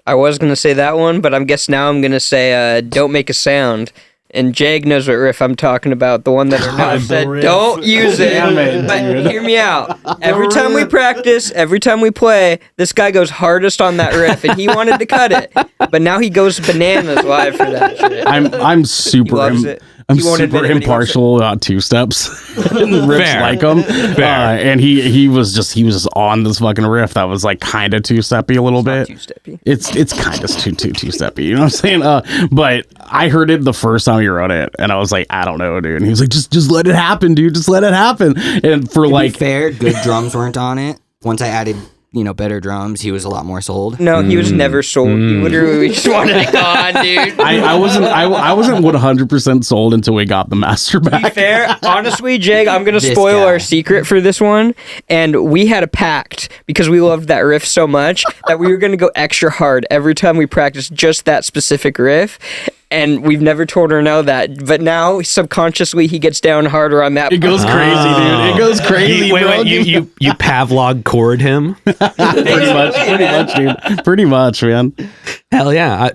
I was going to say that one, but I guess now I'm going to say Don't Make a Sound. And Jag knows what riff I'm talking about. The one that Arnett said, riff. don't use it. Damn it, But dude. hear me out. Every time we practice, every time we play, this guy goes hardest on that riff, and he wanted to cut it. But now he goes bananas live for that shit. I'm super He loves it. I'm He won't admit super it, but he loves it. impartial about two steps. Riffs Fair. like them. Fair. And he was just on this fucking riff that was like kind of two-steppy a little bit. Two-steppy. It's kind of two-steppy, you know what I'm saying? But I heard it the first time he wrote it, and I was like, I don't know, dude. And he was like, just let it happen, dude. Just let it happen. And for To be like, fair, good drums weren't on it. Once I added, better drums, he was a lot more sold. No, he was never sold. He literally just wanted it gone, dude. I wasn't 100% sold until we got the master To be back. fair, honestly, Jag, I'm gonna This spoil guy. our secret for this one. And we had a pact because we loved that riff so much that we were gonna go extra hard every time we practiced just that specific riff. And we've never told her no that, but now subconsciously he gets down harder on that. It goes crazy, dude. It goes crazy, Wait, bro. you Pavlov chord him? pretty much, dude. Pretty much, man. Hell yeah.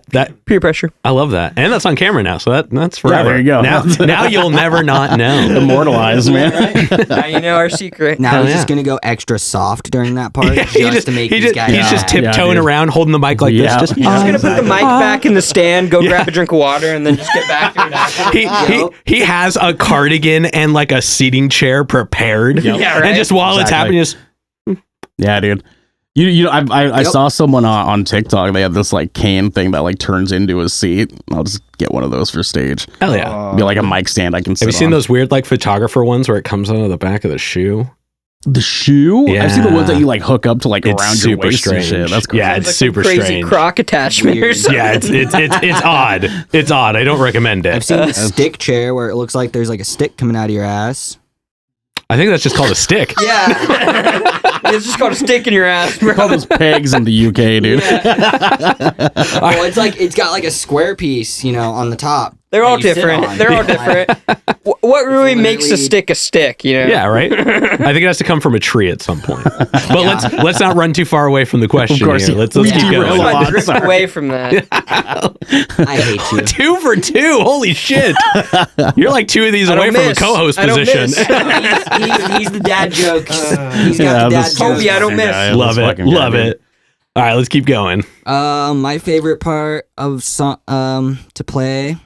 Peer pressure. I love that. And that's on camera now, so that's forever. there you go. Now you'll never not know. Immortalized, man. Now you know our secret. Now Hell he's yeah. just gonna go extra soft during that part, He just to make he these guys. he's just Yeah, tiptoeing dude. around, holding the mic like Yeah. this. Just, He's He's gonna put the mic back in the stand, go grab a drink of water, and then just get back to it after. he has a cardigan and like a seating chair prepared. Yeah, right. And just while it's Exactly. happening, just Yeah, dude. You know, I saw someone on TikTok. They had this like cane thing that like turns into a seat. I'll just get one of those for stage. hell yeah. Be like a mic stand I can sit Have you seen on. those weird like photographer ones where it comes out of the back of the shoe? The shoe? I've seen the ones that Yeah. you like hook up to like It's around your super waist strange. and shit. That's crazy. Yeah, it's Like super some crazy strange. croc attachment or Weird. something. Yeah, it's odd. It's odd. I don't recommend I've it. seen the stick chair where it looks like there's like a stick coming out of your ass. I think that's just called a stick. Yeah. It's just called a stick in your ass, bro. All those pegs in the UK, dude. Well, it's got like a square piece, on the top. They're all that you sit different. on. They're all different. What really makes a literally- stick, you know? Yeah, right. I think it has to come from a tree at some point. But let's not run too far away from the question. Of course, here. Let's we keep derail going. a lot. Let's drift Sorry. away from that. I hate you. 2 for 2. Holy shit! You're like 2 of these I away don't from a miss. co-host I don't position. miss. He's the dad jokes. He's got the dad this- jokes. Toby, I don't miss. Yeah, Love this it. fucking guy, Love dude. it. All right, let's keep going. My favorite part of to play.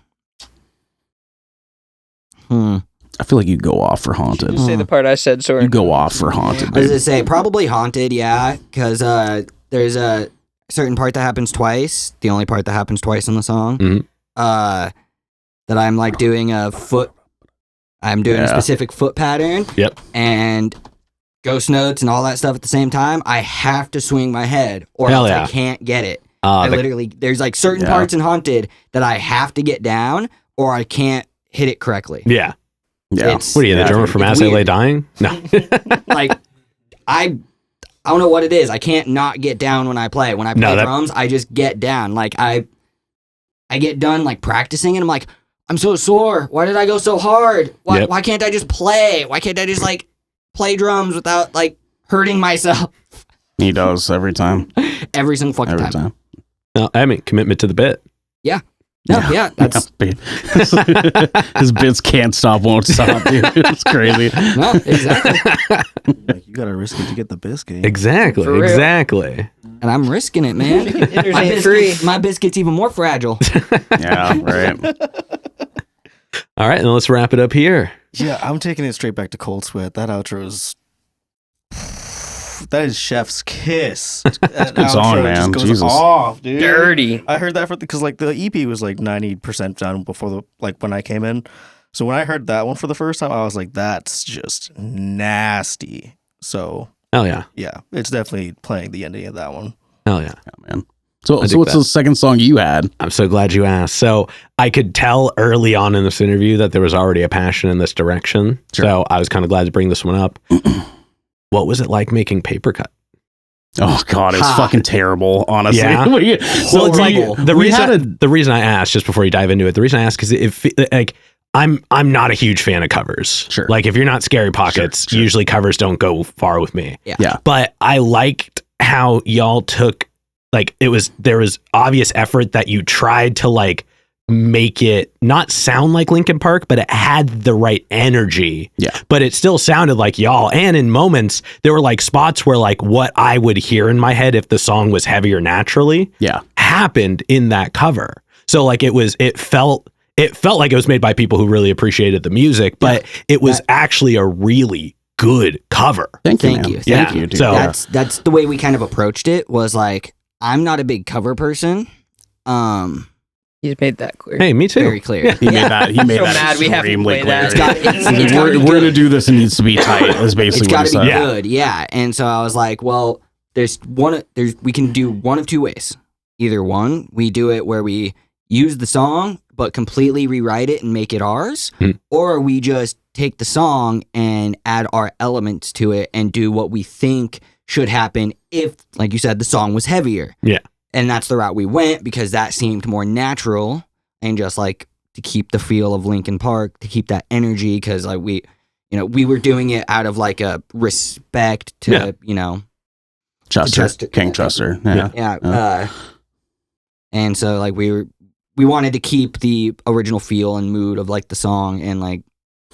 I feel like you go off for Haunted. Say the part I said, Soren. You go off for Haunted, I was dude. gonna say probably Haunted, yeah, because there's a certain part that happens twice. The only part that happens twice in the song. Mhm. That I'm like doing a foot. I'm doing a specific foot pattern. Yep. And ghost notes and all that stuff at the same time. I have to swing my head, or Hell else yeah. I can't get it. I literally there's like certain parts in Haunted that I have to get down, or I can't hit it correctly. Yeah. Yeah. It's, What are you, the drummer from it's As I Lay weird. Dying? No. Like I don't know what it is. I can't not get down when I play. When I play drums, I just get down. Like I get done like practicing and I'm like, I'm so sore. Why did I go so hard? Why can't I just play? Why can't I just like play drums without like hurting myself? He does every time. Every single fucking Every time. time. No, I mean, commitment to the bit. No, yeah, that's His bits can't stop, won't stop, dude. It's crazy. no, exactly. Like, you gotta risk it to get the biscuit. Exactly. For real. Exactly. And I'm risking it, man. Hitters my, ain't free. my biscuit's even more fragile. Yeah, right. All right, then let's wrap it up here. Yeah, I'm taking it straight back to Cold Sweat. That outro is. That is chef's kiss. That good song, outro man. just goes Jesus. off, dude. Dirty. I heard that because like the EP was like 90% done before when I came in. So when I heard that one for the first time, I was like, that's just nasty. So Hell yeah. yeah, it's definitely playing the ending of that one. Hell yeah. Yeah, man. So dig what's that. the second song you had? I'm so glad you asked. So I could tell early on in this interview that there was already a passion in this direction. Sure. So I was kind of glad to bring this one up. What was it like making Paper Cut? Oh God, it's Ha. fucking terrible. Honestly, Yeah. so Well, it's like the we reason had the reason I asked, just before you dive into it, the reason I asked is like I'm not a huge fan of covers. Sure. Like if you're not Scary Pockets, Sure. usually covers don't go far with me. Yeah. But I liked how y'all took like there was obvious effort that you tried to like make it not sound like Linkin Park, but it had the right energy. Yeah. But it still sounded like y'all. And in moments, there were like spots where like what I would hear in my head if the song was heavier naturally Yeah. happened in that cover. So like it felt like it was made by people who really appreciated the music, but it was actually a really good cover. Thank you, Thank man. you. Yeah. Thank you, dude. So- That's the way we kind of approached it. Was like, I'm not a big cover person. He's made that clear. Hey, me too. Very clear. He made that. He made So that mad we haven't extremely played clear. that. It's got- it's gotta be we're good. gonna do this. It needs to be tight. Is basically It's what got he to be said. good, yeah. And so I was like, well, we can do one of two ways. Either one, we do it where we use the song but completely rewrite it and make it ours, or we just take the song and add our elements to it and do what we think should happen if, like you said, the song was heavier. Yeah. And that's the route we went because that seemed more natural and just like to keep the feel of Linkin Park, to keep that energy, because like we were doing it out of like a respect to, Chester, King Chester. Yeah. yeah. And so like we wanted to keep the original feel and mood of like the song and like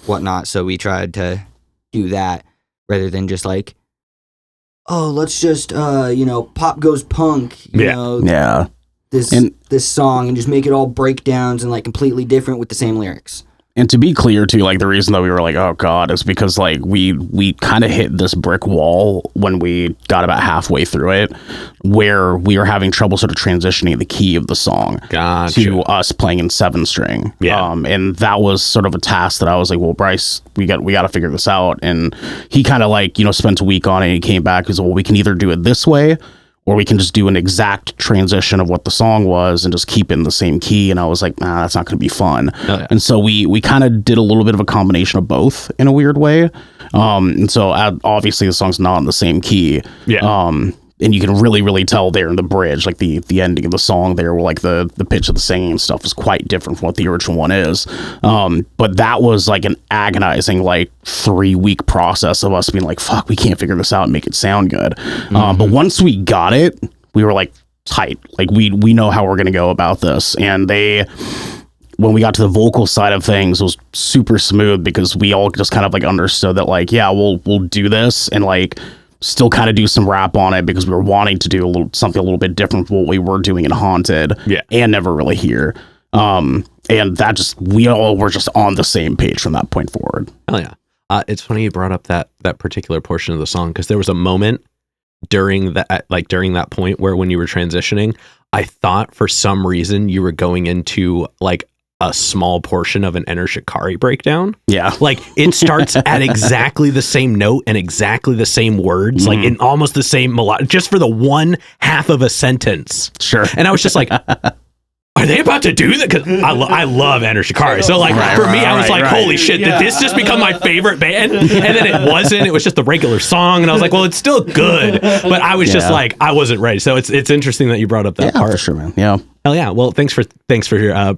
whatnot. So we tried to do that rather than just like, oh, let's just pop goes punk, Yeah. this song and just make it all breakdowns and like completely different with the same lyrics. And to be clear too, like the reason that we were like, oh God, is because like we kind of hit this brick wall when we got about halfway through it, where we were having trouble sort of transitioning the key of the song Gotcha. to us playing in 7-string. Yeah. And that was sort of a task that I was like, well, Bryce, we got to figure this out. And he kind of like, spent a week on it and he came back and said, well, we can either do it this way or we can just do an exact transition of what the song was and just keep it in the same key. And I was like, nah, that's not going to be fun. Oh, yeah. And so we kind of did a little bit of a combination of both in a weird way. And so obviously the song's not in the same key. Yeah. And you can really, really tell there in the bridge, like the ending of the song there, where like the pitch of the singing and stuff is quite different from what the original one is. But that was like an agonizing, like 3-week process of us being like, fuck, we can't figure this out and make it sound good. But once we got it, we were like tight. Like we know how we're going to go about this. And when we got to the vocal side of things, it was super smooth because we all just kind of like understood that like, yeah, we'll do this and like still kind of do some rap on it because we were wanting to do something a little bit different from what we were doing in Haunted. Yeah. And Never Really Here. And And we all were just on the same page from that point forward. Oh yeah. It's funny you brought up that particular portion of the song, because there was a moment during that point where when you were transitioning, I thought for some reason you were going into like a small portion of an Enter Shikari breakdown. Yeah. Like it starts at exactly the same note and exactly the same words, like in almost the same melodic, just for the one half of a sentence. Sure. And I was just like, are they about to do that? Because I love Enter Shikari. So like for me, I was like, holy shit, did this just become my favorite band? And then it wasn't. It was just the regular song. And I was like, well, it's still good. But I was just like, I wasn't ready. So it's interesting that you brought up that part. For sure, man. Yeah. Hell yeah. Well, thanks for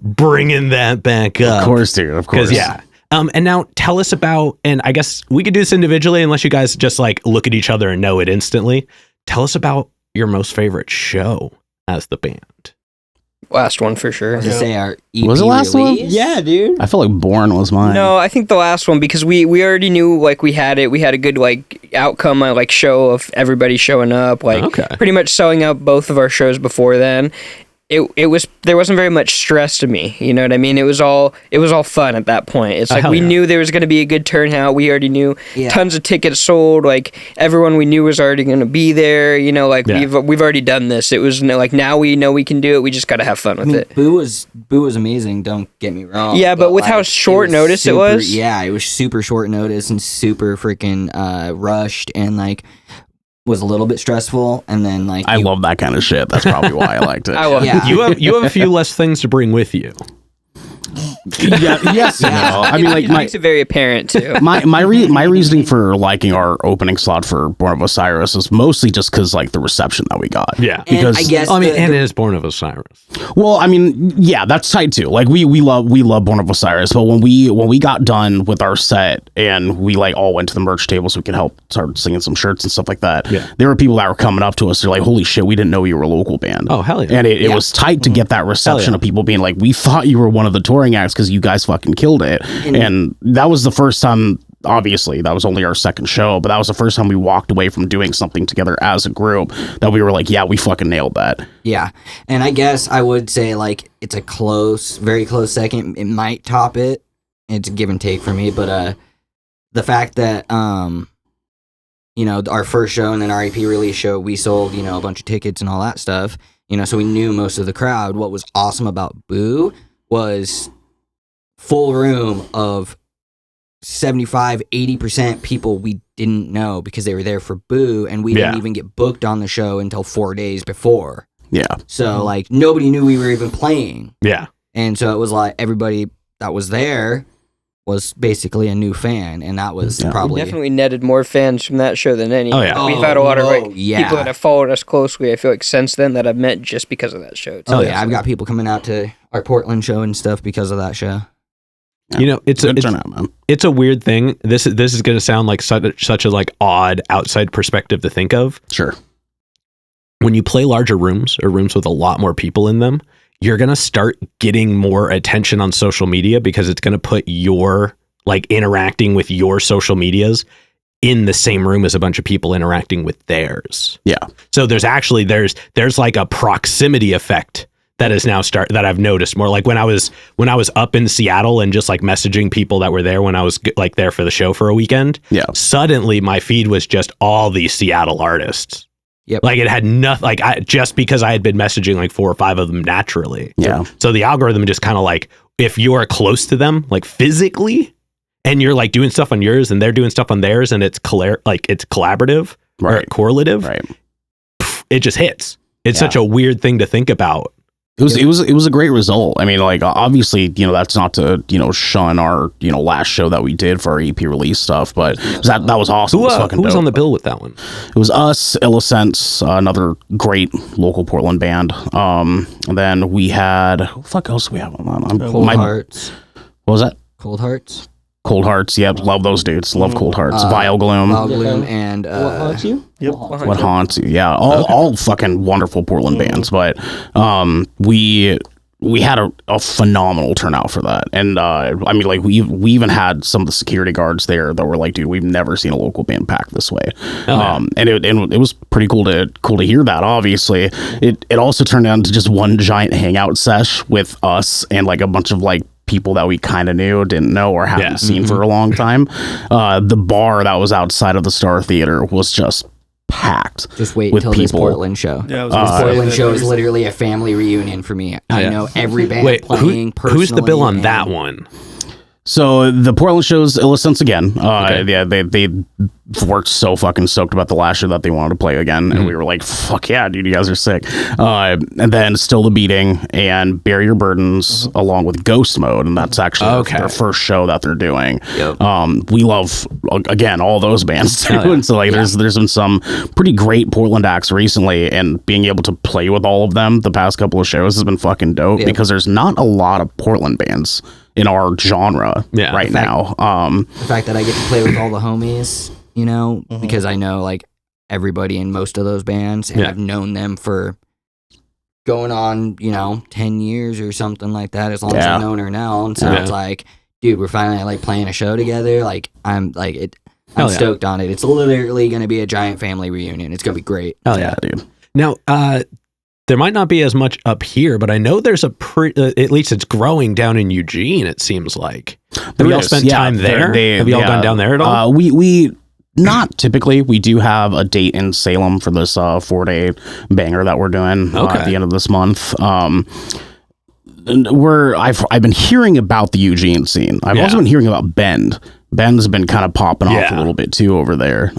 bringing that back up. Of course, dude. Of course. Yeah. And now tell us about, and I guess we could do this individually unless you guys just like look at each other and know it instantly. Tell us about your most favorite show as the band. Last one for sure. To say our EP Was the last one? release? Yeah, dude. I feel like Born was mine. No, I think the last one, because we already knew like we had it. We had a good like outcome, like show of everybody showing up, like pretty much selling out both of our shows before then. There wasn't very much stress to me, you know what I mean? It was all fun at that point. It's like we knew there was going to be a good turnout. We already knew tons of tickets sold. Like everyone we knew was already going to be there. You know, like we've already done this. It was like now we know we can do it. We just got to have fun with it. Boo was amazing. Don't get me wrong. Yeah, but with how short notice it was. Yeah, it was super short notice and super freaking rushed and like. Was a little bit stressful, and then like I love that kind of shit. That's probably why I liked it. I love it. You have a few less things to bring with you. Yes. No. I mean, like it makes it very apparent too. My reasoning for liking our opening slot for Born of Osiris is mostly just because like the reception that we got. Yeah, because and I guess and it is Born of Osiris. Well, I mean, yeah, that's tight too. Like we love Born of Osiris, but when we got done with our set and we like all went to the merch table so we could help start singing some shirts and stuff like that. Yeah. There were people that were coming up to us. They're like, "Holy shit, we didn't know you were a local band." Oh hell yeah! And it was tight to get that reception of people being like, "We thought you were one of the touring acts because you guys fucking killed it." And that was the first time. Obviously, that was only our second show, but that was the first time we walked away from doing something together as a group that we were like, yeah, we fucking nailed that. Yeah. And I guess I would say, like, it's a very close second. It might top it. It's a give and take for me. But the fact that, you know, our first show and then our EP release show, we sold, you know, a bunch of tickets and all that stuff, you know, so we knew most of the crowd. What was awesome about Boo was full room of 75-80% people we didn't know because they were there for Boo, and we didn't even get booked on the show until 4 days before. Yeah. So like nobody knew we were even playing. Yeah. And so it was like everybody that was there was basically a new fan, and that was probably We definitely netted more fans from that show than any. Oh, yeah. We've had a lot of like yeah. people that have followed us closely. I feel like since then that I've met just because of that show. Oh yeah, I've got people coming out to our Portland show and stuff because of that show. You know, it's a weird thing. This is going to sound like such a like odd outside perspective to think of. Sure. When you play larger rooms or rooms with a lot more people in them, you're going to start getting more attention on social media because it's going to put your like interacting with your social medias in the same room as a bunch of people interacting with theirs. Yeah. So there's like a proximity effect that is now that I've noticed more. Like when I was up in Seattle and just like messaging people that were there when I was like there for the show for a weekend. Yeah. Suddenly my feed was just all these Seattle artists. Yep. Like it had nothing, like just because I had been messaging like 4 or 5 of them naturally. Yeah. So the algorithm just kind of like, if you're close to them, like physically, and you're like doing stuff on yours and they're doing stuff on theirs, and it's it's collaborative or correlative, right? It just hits. It's such a weird thing to think about. It was a great result. I mean, like obviously, you know, that's not to, you know, shun our, you know, last show that we did for our EP release stuff, but that was awesome. Who was on the bill with that one? It was us, Illicence, another great local Portland band. And then we had what the fuck else do we have on that? Cold Hearts. What was that? Cold Hearts. Cold Hearts. Yep, love those dudes. Love Cold Hearts. Vile Gloom. Vile Gloom and What Haunts You? Yep. What Haunts You. Yeah, all fucking wonderful Portland bands. But we we had a phenomenal turnout for that. And I mean, like we even had some of the security guards there that were like, dude, we've never seen a local band packed this way. And it was pretty cool to hear that. Obviously, it also turned out into just one giant hangout sesh with us and like a bunch of like people that we kind of knew, didn't know, or hadn't seen for a long time. The bar that was outside of the Star Theater was just packed. Just wait with until this people. Portland show. Yeah, I was This gonna say Portland that show is there's- literally a family reunion for me. I know every band Wait, playing personally. who's the bill on and- that one? So the Portland show's Illicence again. Yeah, they were so fucking stoked about the last year that they wanted to play again, and we were like, "Fuck yeah, dude, you guys are sick." And then Still the Beating and Bear Your Burdens, along with Ghost Mode, and that's actually their first show that they're doing. Yep. We love again all those bands too, and so like there's been some pretty great Portland acts recently, and being able to play with all of them the past couple of shows has been fucking dope because there's not a lot of Portland bands in our genre right now. The fact that I get to play with all the homies, you know, because I know like everybody in most of those bands, and I've known them for going on, 10 years or something like that, as long as I've known her now. And so it's like, dude, we're finally like playing a show together. Like I'm stoked on it. It's literally going to be a giant family reunion. It's going to be great. Hell yeah, dude. Now, there might not be as much up here, but I know there's a at least it's growing down in Eugene, it seems like. Have you all spent time there? Have you all gone down there at all? We not typically. We do have a date in Salem for this 4-day banger that we're doing at the end of this month. And I've been hearing about the Eugene scene. I've also been hearing about Bend. Bend's been kind of popping off a little bit too over there.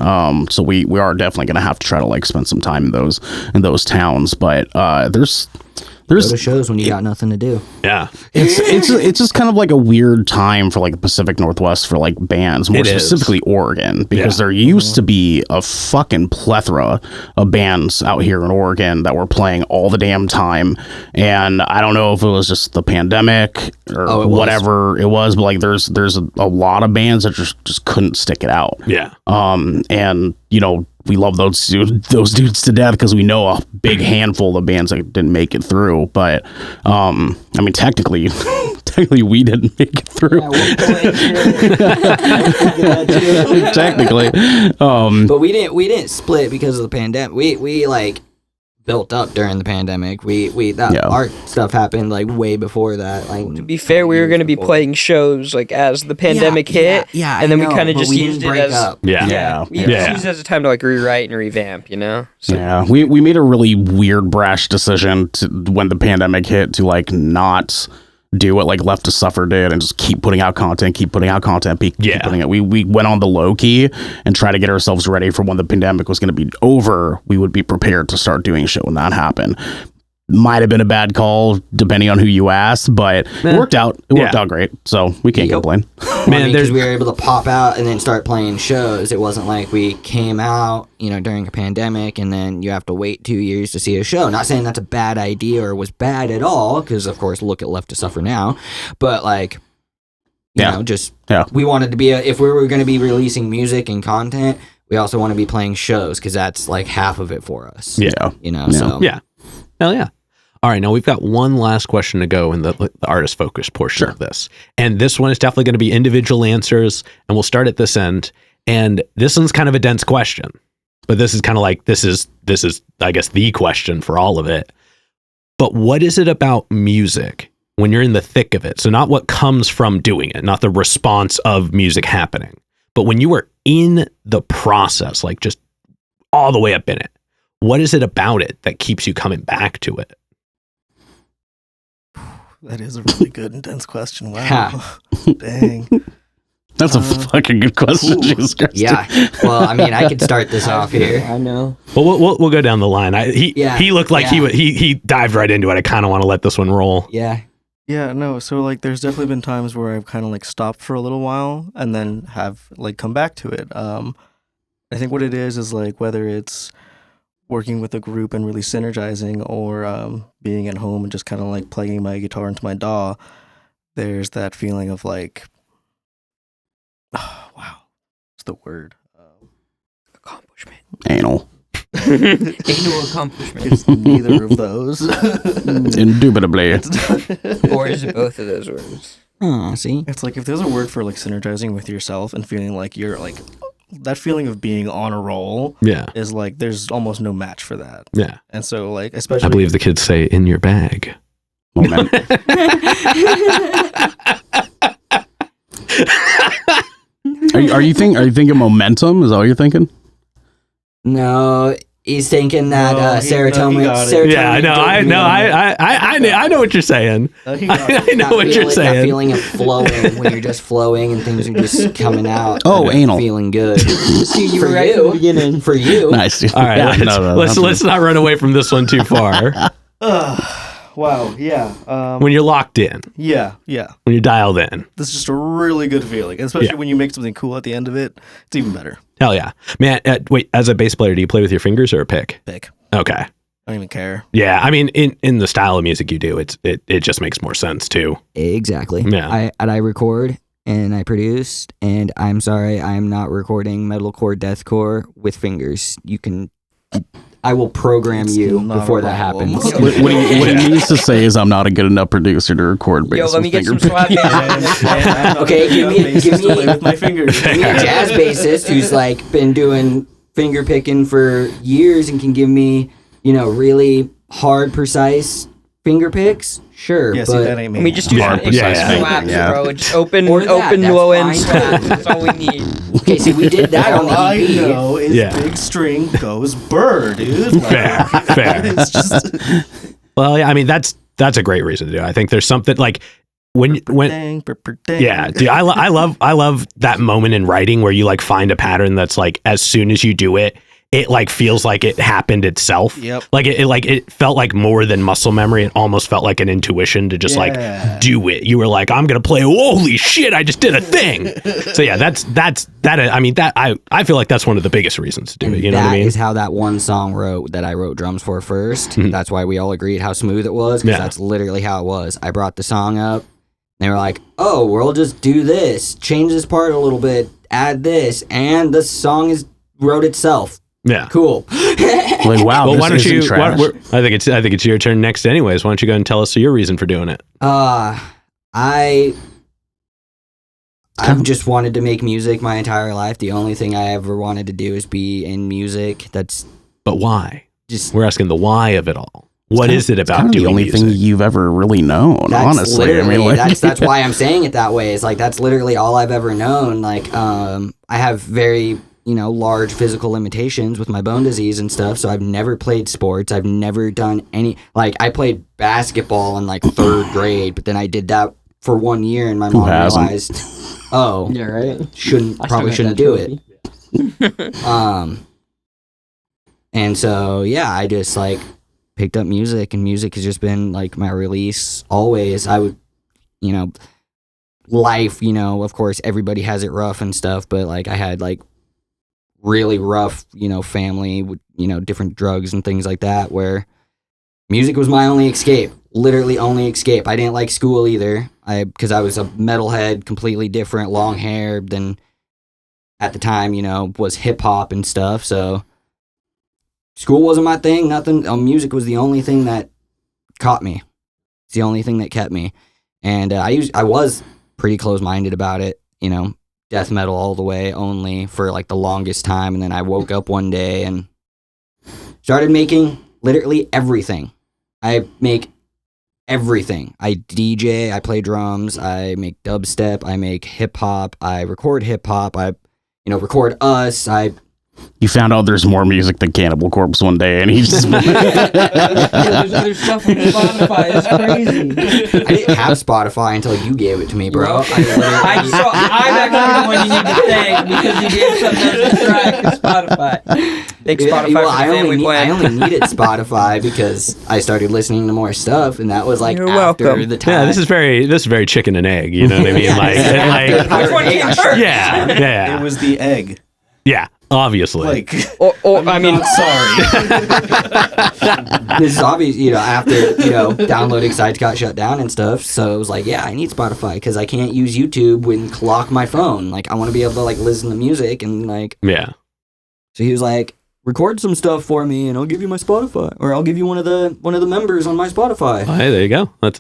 So we are definitely gonna have to try to like spend some time in those towns. But there's Go to shows when you got nothing to do. Yeah. It's just kind of like a weird time for like the Pacific Northwest for like bands, more specifically Oregon, because there used to be a fucking plethora of bands out here in Oregon that were playing all the damn time. And I don't know if it was just the pandemic or whatever it was, but like there's a lot of bands that just couldn't stick it out. Yeah. And we love those dudes to death because we know a big handful of bands that didn't make it through. But I mean, technically we didn't make it through. Technically, but we didn't split because of the pandemic. We like built up during the pandemic. Our stuff happened like way before that. Like, to be fair, we were going to be playing shows like as the pandemic hit, and then we kind of just used it as we just used it as a time to like rewrite and revamp, So. Yeah, we made a really weird, brash decision when the pandemic hit to like not do what like Left to Suffer did and just keep putting out content, keep putting out. We went on the low key and try to get ourselves ready for when the pandemic was going to be over. We would be prepared to start doing shit when that happened. Might have been a bad call depending on who you ask, but it worked out. It worked out great, so we can't complain. Man, because we were able to pop out and then start playing shows. It wasn't like we came out, during a pandemic and then you have to wait 2 years to see a show. Not saying that's a bad idea or was bad at all, because of course, look at Left to Suffer now. But like, we wanted to be if we were going to be releasing music and content, we also want to be playing shows because that's like half of it for us. Yeah, So hell yeah. All right, now we've got one last question to go in the artist focused portion of this. And this one is definitely going to be individual answers, and we'll start at this end. And this one's kind of a dense question, but this is kind of like, this is, I guess, the question for all of it. But what is it about music when you're in the thick of it? So not what comes from doing it, not the response of music happening, but when you are in the process, like just all the way up in it, what is it about it that keeps you coming back to it? That is a really good, intense question. Wow. Dang. That's a fucking good question, Jesus Christ. Yeah. Well, I mean, I could start this off here. I know. Well, we'll go down the line. He looked like he dived right into it. I kind of want to let this one roll. Yeah. Yeah, no, so like there's definitely been times where I've kind of like stopped for a little while and then have like come back to it. I think what it is like whether it's working with a group and really synergizing or being at home and just kind of like plugging my guitar into my DAW, there's that feeling of like, oh, wow, what's the word? Accomplishment. Anal. Ain't no accomplishment. It's neither of those. Indubitably. Or is it both of those words? Oh, see? It's like if there's a word for like synergizing with yourself and feeling like you're like that feeling of being on a roll Yeah. is like there's almost no match for that. Yeah. And so like especially I believe the kids say in your bag. Moment. Are you thinking momentum? Is that what you're thinking? No, he's thinking that No, serotonin. he got it. serotonin Yeah, I know. I know what you're saying. he got it. I know that what you're That saying. feeling of flowing when you're just flowing and things are just coming out. Oh, and anal. Feeling good. See, you For were right you. from the beginning. For you. Nice. All right, Yeah, let's not run away from this one too far. Wow, yeah. When you're locked in, Yeah. when you're dialed in, This is just a really good feeling. And especially Yeah. when you make something cool at the end of it, it's even better. hell yeah, man. Wait, as a bass player, do you play with your fingers or a pick? Pick. Okay, I don't even care. yeah. I mean, in the style of music you do, it just makes more sense too. Exactly. Yeah. I record and I produce, and I'm sorry, I'm not recording metalcore, deathcore with fingers. I will program It's you not a before that problem. happens. What he needs to say is, I'm not a good enough producer to record bass. Yo, let me with get some finger slap picking. bass. Okay, give me to play with my fingers. Give me a jazz bassist who's like been doing finger picking for years and can give me, really hard, precise finger picks. Sure, Yeah, see, but that ain't me. Let me just do Yeah, some yeah, precise yeah. slaps, Yeah. bro. Just open Or that, that's low end fine. slaps. That's all we need. okay. See, we did that on All the I EP. know is Yeah. big string goes burr, dude. Like, Fair. It's just Well, yeah. I mean, that's a great reason to do it. I think there's something like when dang, dang. yeah, dude, I love that moment in writing where you like find a pattern that's like as soon as you do it, it like feels like it happened itself. Yep. Like it felt like more than muscle memory. It almost felt like an intuition to just Yeah. like do it. You were like, I'm gonna play. Holy shit! I just did a thing. So yeah, that's that. I mean, that I feel like that's one of the biggest reasons to do it. You know what I That mean? is how that one song that I wrote drums for first. Mhm. That's why we all agreed how smooth it was, because Yeah. that's literally how it was. I brought the song up. They were like, "Oh, we'll just do this, change this part a little bit, add this, and the song wrote itself." Yeah. Cool. Like, wow, Well, this why don't isn't you? trash. I think it's your turn next, anyways. Why don't you go and tell us your reason for doing it? I've just wanted to make music my entire life. The only thing I ever wanted to do is be in music. That's But why? just We're asking the why of it all. What is it It's about kind of doing the only music? thing you've ever really known, That's honestly. I mean, literally- like, that's why I'm saying it that way. It's like that's literally all I've ever known. Like, I have very large physical limitations with my bone disease and stuff. So I've never played sports. I've never done any. Like, I played basketball in like third grade, but then I did that for 1 year, and my Who mom hasn't? realized, oh, Yeah, right. probably shouldn't do it. And so yeah, I just like picked up music, and music has just been like my release always. I would, life, of course everybody has it rough and stuff, but like I had like really rough, family with, different drugs and things like that, where music was my only escape, literally only escape. I didn't like school either, because I was a metalhead, completely different, long hair than at the time, was hip hop and stuff. So school wasn't my thing, nothing. Music was the only thing that caught me. It's the only thing that kept me. And I was pretty close-minded about it, death metal all the way only for like the longest time. And then I woke up one day and started making literally everything. I make everything. I DJ, I play drums, I make dubstep, I make hip-hop, I record hip-hop, I record us, you found out there's more music than Cannibal Corpse one day, and he just There's other stuff on Spotify. It's crazy. I didn't have Spotify until you gave it to me, bro. I'm actually the one you need to thank because you gave something else to try to Spotify. Thanks, Spotify, well, for the family I plan. only needed Spotify because I started listening to more stuff, and that was like You're after welcome. the time. Yeah, this is very chicken and egg. You know what I mean? Yeah, Like, this is and, after like, Which one came first? yeah. It was the egg. Yeah, obviously. Like, Or, I mean, not sorry. This is obvious, after downloading sites got shut down and stuff. So it was like, yeah, I need Spotify because I can't use YouTube and clock my phone. Like, I want to be able to like listen to music and like. Yeah. So he was like, record some stuff for me, and I'll give you my Spotify, or I'll give you one of the members on my Spotify. Oh, hey, there you go. That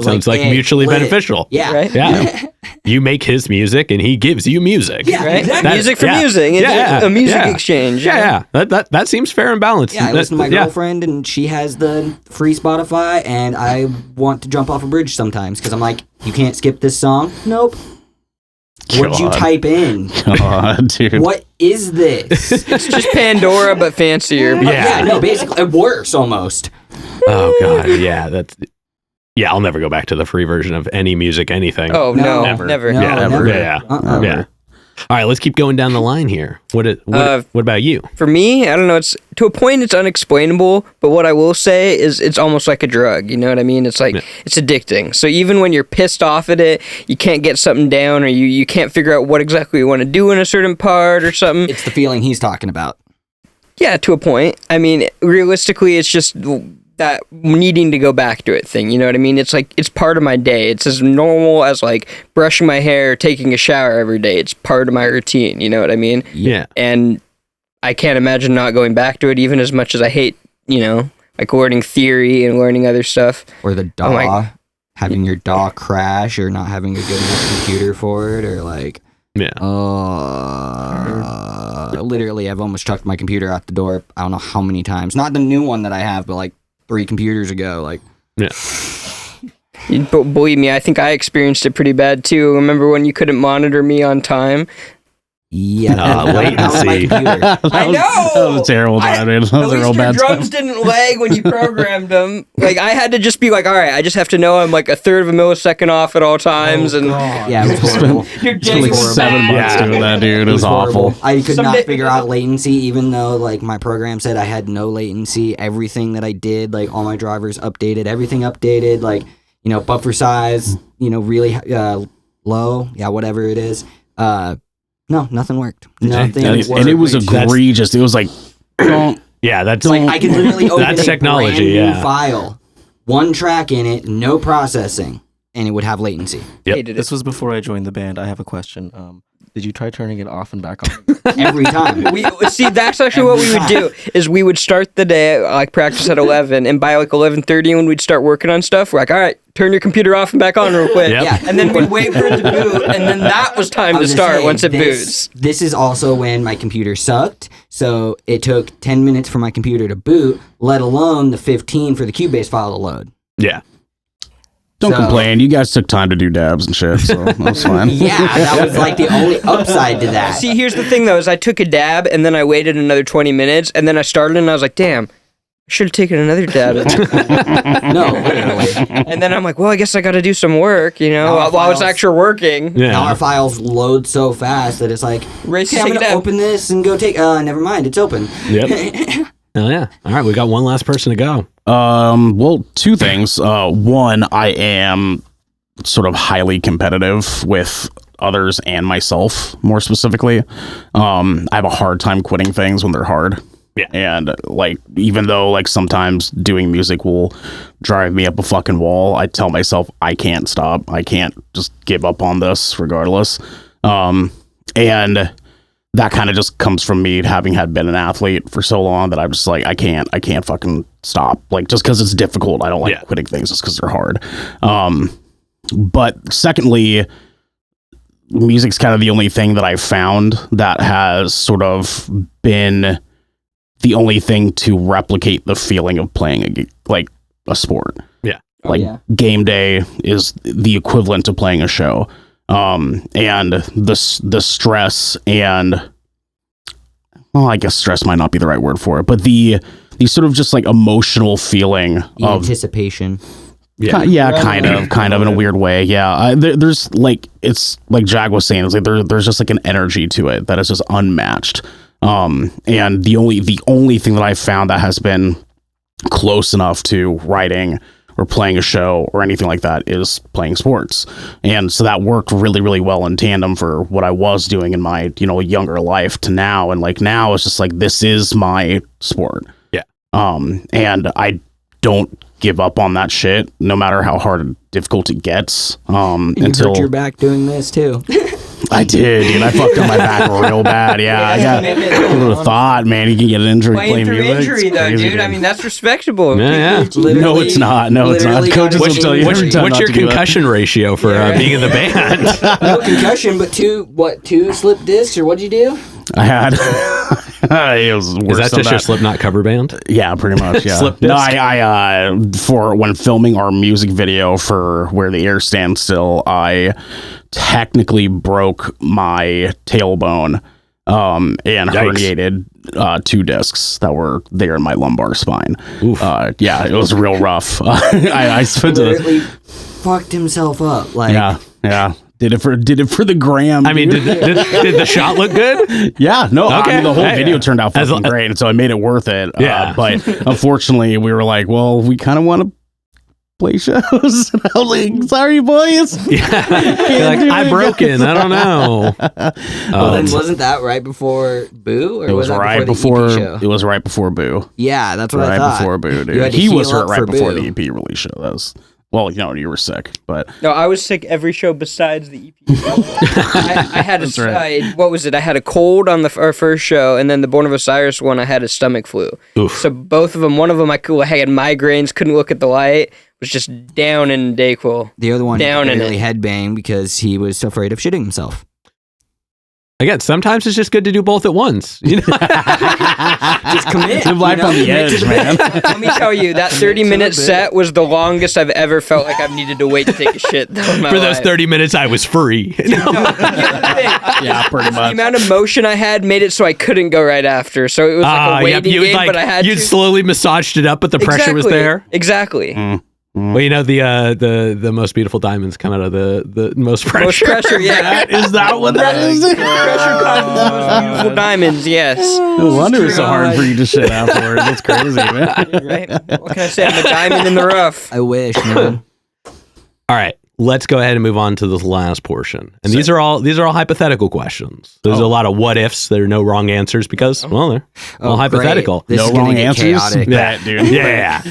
sounds like hey, mutually lit. beneficial. Yeah, Right? Yeah. You make his music and he gives you music. Yeah, Right? exactly. Music for yeah. music. It's Yeah, a music yeah. exchange. Yeah, that seems fair and balanced. Yeah, I listen to my Yeah. girlfriend, and she has the free Spotify, and I want to jump off a bridge sometimes because I'm like, you can't skip this song. Nope. What'd you God. type in? God, dude. What is this? It's just Pandora, but fancier. Yeah. No, basically, it works almost. Oh god, yeah, yeah, I'll never go back to the free version of any music, anything. Oh, no. Never. Never. No, yeah, never. yeah, Uh-uh. yeah. All right, let's keep going down the line here. What about you? For me, I don't know. It's to a point. It's unexplainable. But what I will say is, it's almost like a drug. You know what I mean? It's like it's addicting. So even when you're pissed off at it, you can't get something down, or you can't figure out what exactly you want to do in a certain part or something. It's the feeling he's talking about. Yeah, to a point. I mean, realistically, it's just that needing to go back to it thing. You know what I mean? It's like it's part of my day. It's as normal as like brushing my hair, taking a shower every day. It's part of my routine. You know what I mean? Yeah. And I can't imagine not going back to it, even as much as I hate, like learning theory and learning other stuff. Or the Oh my- DAW, having your DAW crash, or not having a good enough computer for it, or like, Yeah. literally, I've almost chucked my computer out the door. I don't know how many times. Not the new one that I have, but like 3 computers ago. Like, Yeah. But believe me, I think I experienced it pretty bad too. Remember when you couldn't monitor me on time? yeah, that was my latency. computer. I know! That was a terrible time, dude. That was a real your bad time. drums didn't lag when you programmed them. Like, I had to just be like, all right, I just have to know I'm like a third of a millisecond off at all times. Yeah, it was horrible. Your It's been like day was 7 bad. months doing that, dude. It was horrible. awful. I could Someday- not figure out latency, even though like my program said I had no latency. Everything that I did, like all my drivers updated, everything updated, like buffer size, really low, yeah, whatever it is. No, nothing worked. Nothing And worked. it was egregious. It was like, don't. Yeah, that's Like I could literally open That's a technology, brand new yeah. file, one track in it, no processing, and it would have latency. Yep. Hated it. This was before I joined the band. I have a question. Did you try turning it off and back on? Every time. We see that's actually what we would do is we would start the day like practice at 11, and by like 11:30 when we'd start working on stuff, we're like, all right, turn your computer off and back on real quick. Yep. Yeah. And then we'd wait for it to boot, and then that was time I to was gonna start say, once it this, boots. This is also when my computer sucked, so it took 10 minutes for my computer to boot, let alone the 15 for the Cubase file to load. yeah. Don't So- complain. You guys took time to do dabs and shit, so that's fine. Yeah, that was like the only upside to that. See, here's the thing though, is I took a dab and then I waited another 20 minutes and then I started and I was like, damn, I should have taken another dab. No, literally. And then I'm like, well, I guess I got to do some work, Now our while I was files- actually working. Yeah. Now our files load so fast that it's like, Race okay, to I'm take a gonna dab. open this and go take. Never mind, it's open. Yep. Oh yeah. All right, we got one last person to go. Well, 2 things. One, I am sort of highly competitive with others and myself, more specifically. I have a hard time quitting things when they're hard. Yeah. And like, even though like sometimes doing music will drive me up a fucking wall, I tell myself I can't stop. I can't just give up on this regardless. And that kind of just comes from me having been an athlete for so long that I'm just like, I can't fucking stop. Like, just because it's difficult, I don't like Yeah. quitting things just because they're hard. But secondly, music's kind of the only thing that I've found that has sort of been the only thing to replicate the feeling of playing a sport. Yeah. Like game day is the equivalent to playing a show. And the stress and, well, I guess stress might not be the right word for it, but the sort of just like emotional feeling The of anticipation. kind of in a weird way. Yeah. There's like, it's like Jag was saying, it's like there's just like an energy to it that is just unmatched. And the only thing that I've found that has been close enough to writing or playing a show or anything like that is playing sports. And so that worked really, really well in tandem for what I was doing in my, younger life to now. And like now it's just like, this is my sport. Yeah. And I don't give up on that shit no matter how hard and difficult it gets. You hurt Until your back doing this too. I did, dude. I fucked up my back real bad. Yeah, I would have thought, man, you can get an injury Playing through music. It's injury, though, crazy, dude. I mean, that's respectable. Yeah. No, it's not. No, it's not. Literally Coaches will got tell you every time What's not your to do that. concussion ratio for being in the band? No concussion, but two slip discs, or what'd you do? I had. It was worse Is that than just your Slipknot cover band? Yeah, pretty much. Yeah. Slip No, disc? I for when filming our music video for Where the Air Stands Still, I technically broke my tailbone and herniated 2 discs that were there in my lumbar spine. Yeah, it was real rough. I spent Literally fucked himself up. Like, yeah. Did it for the gram. I mean, dude. did the shot look good? Yeah, no, I Okay. mean, the whole Hey, video yeah. turned out fucking great, and so I made it worth it. Yeah. But unfortunately, we were like, well, we kind of want to play shows. And I was like, sorry, boys. Yeah. You're like, I broken. I don't know. well, then wasn't that right before Boo, or It was that right before before. the EP show? It was right before Boo. Yeah, that's what I Right thought. before Boo, You dude. had to He was heal hurt up right for before Boo. the EP release show. That was you were sick, but No, I was sick every show besides the EP. I had a right. what was it? I had a cold on our first show, and then the Born of Osiris one, I had a stomach flu. Oof. So both of them, one of them I had migraines, couldn't look at the light, was just down in Dayquil. The other one Down in really it. headbang because he was afraid of shitting himself. Again, sometimes it's just good to do both at once. You know? Just commit. live life you know, on the commit to edge, the man. Let me tell you, that 30-minute set was the longest I've ever felt like I've needed to wait to take a shit in my For those life. 30 minutes, I was free. No, here's the thing. yeah, pretty The much. amount of motion I had made it so I couldn't go right after. So it was like a waiting game, but I had you'd to. slowly massaged it up, but the pressure was there. Exactly. Well, you know the most beautiful diamonds come out of the most pressure. Most pressure, yeah. Is that what that is? Pressure causes the most beautiful diamonds, yes. No wonder it's so hard for you to shit afterward. That's crazy, man. Right? What can I say? I'm a diamond in the rough. I wish, man. All right, let's go ahead and move on to this last portion. And these are all hypothetical questions. There's a lot of what ifs. There are no wrong answers because well, they're all hypothetical. Great. This No is gonna wrong get answers? chaotic. Yeah, dude. Yeah.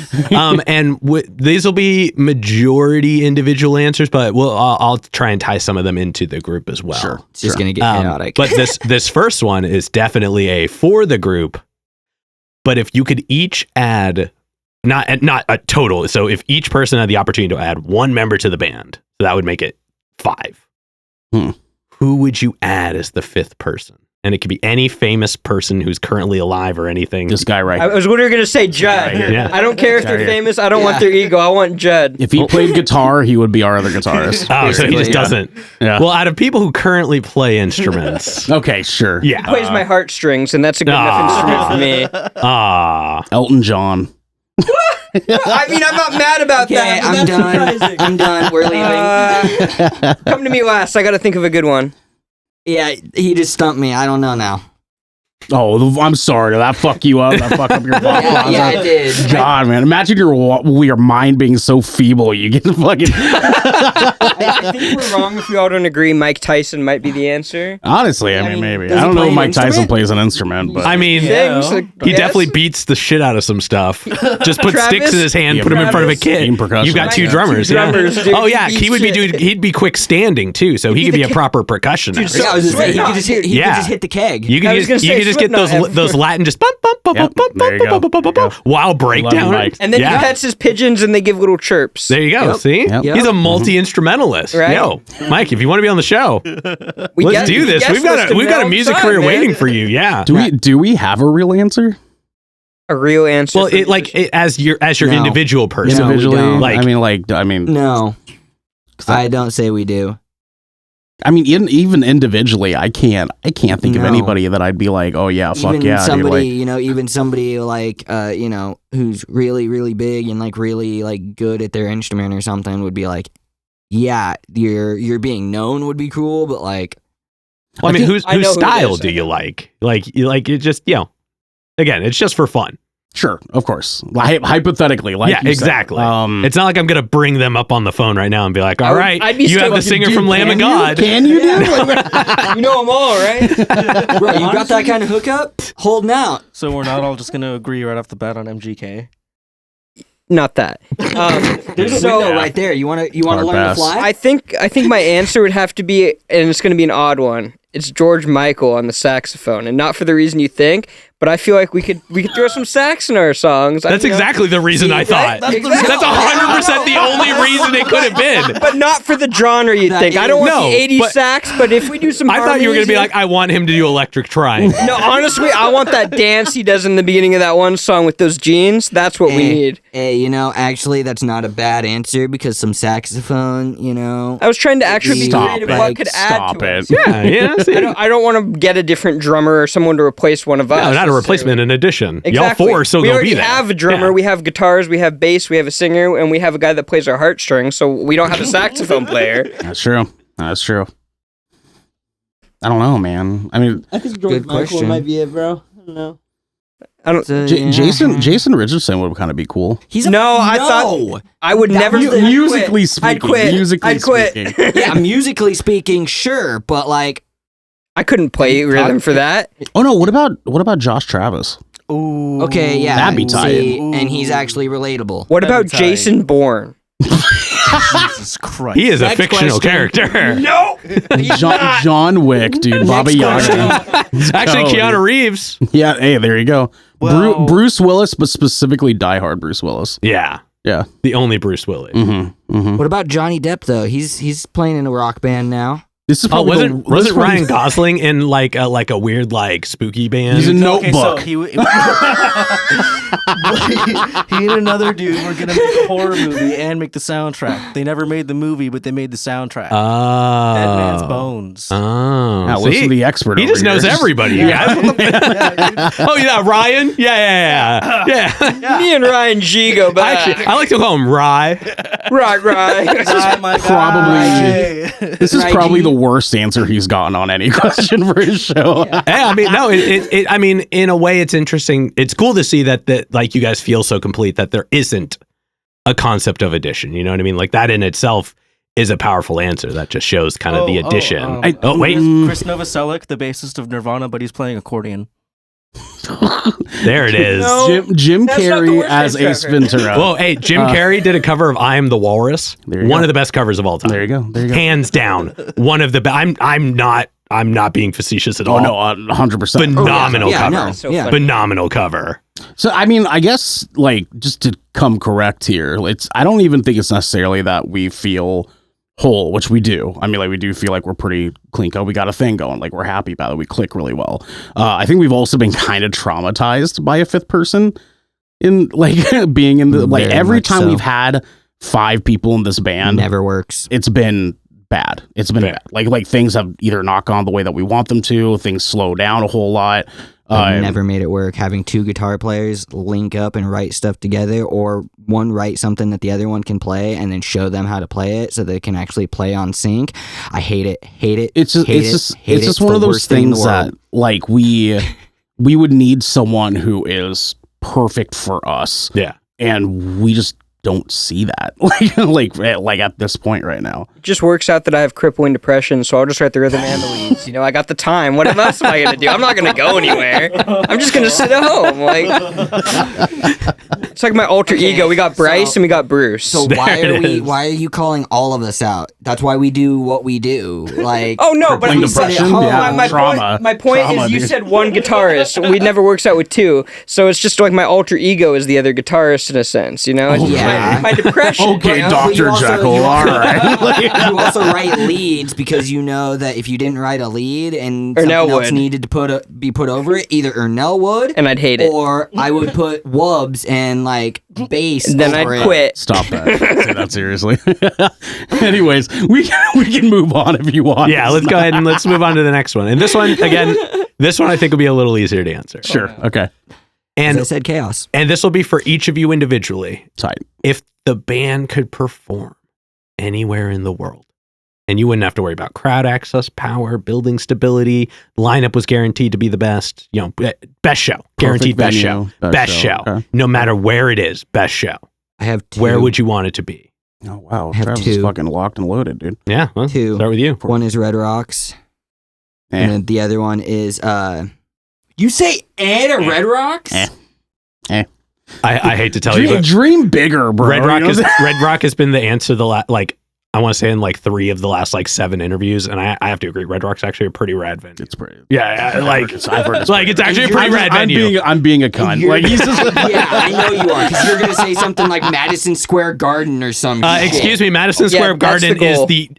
And these will be majority individual answers, but I'll try and tie some of them into the group as well. Sure. It's just gonna get chaotic. But this first one is definitely a for the group. But if you could each add, not a total, so if each person had the opportunity to add one member to the band, so that would make it 5. Who would you add as the 5th person? And it could be any famous person who's currently alive or anything. This guy right I was literally going to say Judd. Yeah. I don't care if they're here. famous. I don't want their ego. I want Judd. If he played guitar, he would be our other guitarist. Oh, so he just Yeah. doesn't. Yeah. Well, out of people who currently play instruments, Okay, sure. yeah. He plays my heartstrings, and that's a good enough instrument for me. Ah, Elton John. I mean, I'm not mad about Okay, that. but I'm that's done. surprising. I'm done. We're leaving. Come to me last. I got to think of a good one. Yeah, he just stumped me. I don't know now. Oh, I'm sorry. Did that fuck you up? That fuck up your thought Yeah, process? it did. God, man. Imagine your mind being so feeble. You get fucking. I think we're wrong if we all don't agree Mike Tyson might be the answer. Honestly, I I mean, mean, maybe. does I he don't know play if an Mike Tyson instrument? plays an instrument, but I mean, Things, like, he yes. definitely beats the shit out of some stuff. Just put Travis? sticks in his hand, Yeah, put him in front of a Travis. kid. Team percussion. You've got 2 Yeah. drummers. Two drummers, yeah. dude. Oh yeah, He he would be beats he'd be quick standing too, so he could be a proper percussionist. so- Yeah, I was just saying, he could just hit. He Yeah. could just hit the keg. You I could was just gonna say get Slipknot. those Latin just bump bump bump Yep, bump there you bump go. bump bump bump There you bump while breakdown. Mike. And then Yeah. he pets his pigeons and they give little chirps. There you go. Yep. See, Yep. he's a multi-instrumentalist. Right? Yo, Mike, if you want to be on the show, We let's get- do this. guest We've got list a him all the music time, career man. waiting for you. Yeah. do we have a real answer? A real answer. Well, for it like musicians. as your No. individual person. No, we Individually, don't. Like- I mean, No, I don't say we do. even individually, I can't think of No. anybody that I'd be like, oh yeah, fuck Even yeah, dude, somebody, like, even somebody like, who's really, really big and like really like good at their instrument or something would be like, yeah, you're being known would be cool, but like, Well, I mean, whose I know who it style is. do you like? You like it just again, it's just for fun. sure, of course, hypothetically, like yeah, you said. exactly. It's not like I'm gonna bring them up on the phone right now and be like, all right, I'd be you have stoked the if singer you from do. Lamb of Can you? God. Can you do? You know them all, right? bro, you got that kind of hookup? Holding out. So we're not all just gonna agree right off the bat on MGK. not that. There's a So- window right there. You want to Hard learn pass. to fly? I think my answer would have to be, and it's going to be an odd one. It's George Michael on the saxophone, and not for the reason you think, but I feel like we could throw some sax in our songs. That's exactly the reason I thought. That's That's 100% the only reason it could have been. but not for the genre you That think. I is- don't want No, the 80s but- sax, but if we do some I thought you were going to be harmonies like, I want him to do electric triangle. no, honestly, I want that dance he does in the beginning of that one song with those jeans. That's what we need. Hey, actually, that's not a bad answer because some saxophone, I was trying to actually be Stop creative. it. What could add Stop to it. Yeah. See? I don't want to get a different drummer or someone to replace one of us. No, not a necessarily. replacement, an addition. Exactly. Y'all four are still we going to already be there. have a drummer, Yeah. we have guitars, we have bass, we have a singer, and we have a guy that plays our heartstrings, so we don't have a saxophone player. That's true. That's true. I don't know, man. I mean, I think George Good Michael question. might be it, bro. I don't know. I don't. So, J- yeah. Jason Richardson would kind of be cool. He's No, I thought I would never. was the- I'd musically quit. speaking. I'd quit. Musically I'd quit. speaking. yeah, musically speaking, sure, but like, I couldn't play rhythm for that. Oh no, what about Josh Travis? Ooh. okay, yeah, That'd be tight. see, and he's actually relatable. What That'd about be tight. Jason Bourne? Jesus Christ. He is a Next fictional question. character. No. John Wick, dude. Baba question. Yaga. Actually, Oh, Keanu Reeves. Yeah, hey, there you go. Well- Bruce Willis, but specifically Die Hard Bruce Willis. Yeah. Yeah. The only Bruce Willis. Mm-hmm. Mm-hmm. What about Johnny Depp though? He's playing in a rock band now. This is Oh, probably wasn't Ryan Gosling in like a weird like spooky band? He's a Okay, so Notebook. he and another dude were gonna make a horror movie and make the soundtrack. They never made the movie, but they made the soundtrack. Oh. Dead Man's Bones. Oh. Now, See? listen to the expert. He over just here. knows everybody. Yeah. Yeah. Oh yeah, Ryan. Yeah. Me and Ryan G go back. Actually, I like to call him Rye. right. Ah, my Probably- guy. This is Right, probably G. the worst answer he's gotten on any question for his show. Yeah, I mean, no, I mean, in a way, it's interesting. It's cool to see that like you guys feel so complete that there isn't a concept of addition. You know what I mean? Like that in itself is a powerful answer. That just shows kind of the addition. I- Oh wait, Chris Novoselic, the bassist of Nirvana, but he's playing accordion. there it is. No. Jim That's not the Carrey worst as answer Ace I've heard. Ventura. Whoa, hey, Jim Carrey did a cover of "I Am the Walrus." There you One go. of the best covers of all time. There you go. There you go. Hands down, one of the best. I'm not being facetious at Oh all. no, 100%. Phenomenal yeah, cover. no, So yeah. funny. Phenomenal cover. So I mean, I guess like just to come correct here, I don't even think it's necessarily that we feel whole, which we do. I mean, like we do feel like we're pretty clean cut. We got a thing going. Like we're happy about it. We click really well. I think we've also been kind of traumatized by a fifth person in like being in the like Very every much time so. we've had 5 people in this band, Never works. it's been bad. It's been Yeah. bad. Like things have either not gone the way that we want them to. Things slow down a whole lot. I've never made it work. Having 2 guitar players link up and write stuff together, or one write something that the other one can play, and then show them how to play it so they can actually play on sync. I hate it. Hate it. It's just, hate it's it, just, hate it's it. just one the of those worst thing in the things that world. like we would need someone who is perfect for us, Yeah. and we just don't see that like at this point right now. It just works out that I have crippling depression, so I'll just write the rhythm and the leads. I got the time. What else am I gonna do? I'm not gonna go anywhere. I'm just gonna sit at home. Like it's like my alter Okay, ego. We got Bryce so- and we got Bruce. So There why it are we? is. Why are you calling all of us out? That's why we do what we do. Like, oh no, but Crippling you said it. depression? Yeah, my trauma. point, my point Trauma, is you dude. said one guitarist. We never works out with 2, so it's just like my alter ego is the other guitarist in a sense. It's just Yeah. my depression. Okay, you know? But you Dr. also- Jekyll. you All also- right. you also write leads because you know that if you didn't write a lead and Ernell something else would. needed to be put over it, either Ernell would, And I'd hate it. or I would put wubs and like bass. And then over I'd it. quit. Stop that. Say that seriously. Anyways, we can move on if you want. Yeah, let's go ahead and let's move on to the next one. And this one, again, this one I think will be a little easier to answer. Sure. Okay. As I And said, chaos. this will be for each of you individually. Tight. If the band could perform anywhere in the world, and you wouldn't have to worry about crowd access, power, building stability, lineup was guaranteed to be the best, best show, guaranteed best venue, show, best show, okay. no matter where it is, best show. I have 2. Where would you want it to be? Oh wow, I have Travis is 2. fucking locked and loaded, dude. Yeah, well, 2. start with you. One is Red Rocks, Eh. and then the other one is You say and a Red Rocks? Eh. I hate to tell you, but dream bigger, bro. Red Rock You know is what I'm saying? Red Rock has been the answer I want to say in like 3 of the last like 7 interviews, and I have to agree, Red Rock's actually a pretty rad venue. It's pretty. Yeah, I've heard it's like it's actually a pretty rad venue. I'm being a cunt. Like he's just. Yeah, I know you are, because you're gonna say something like Madison Square Garden or some shit. Excuse me, Madison Square that's the Garden is goal. the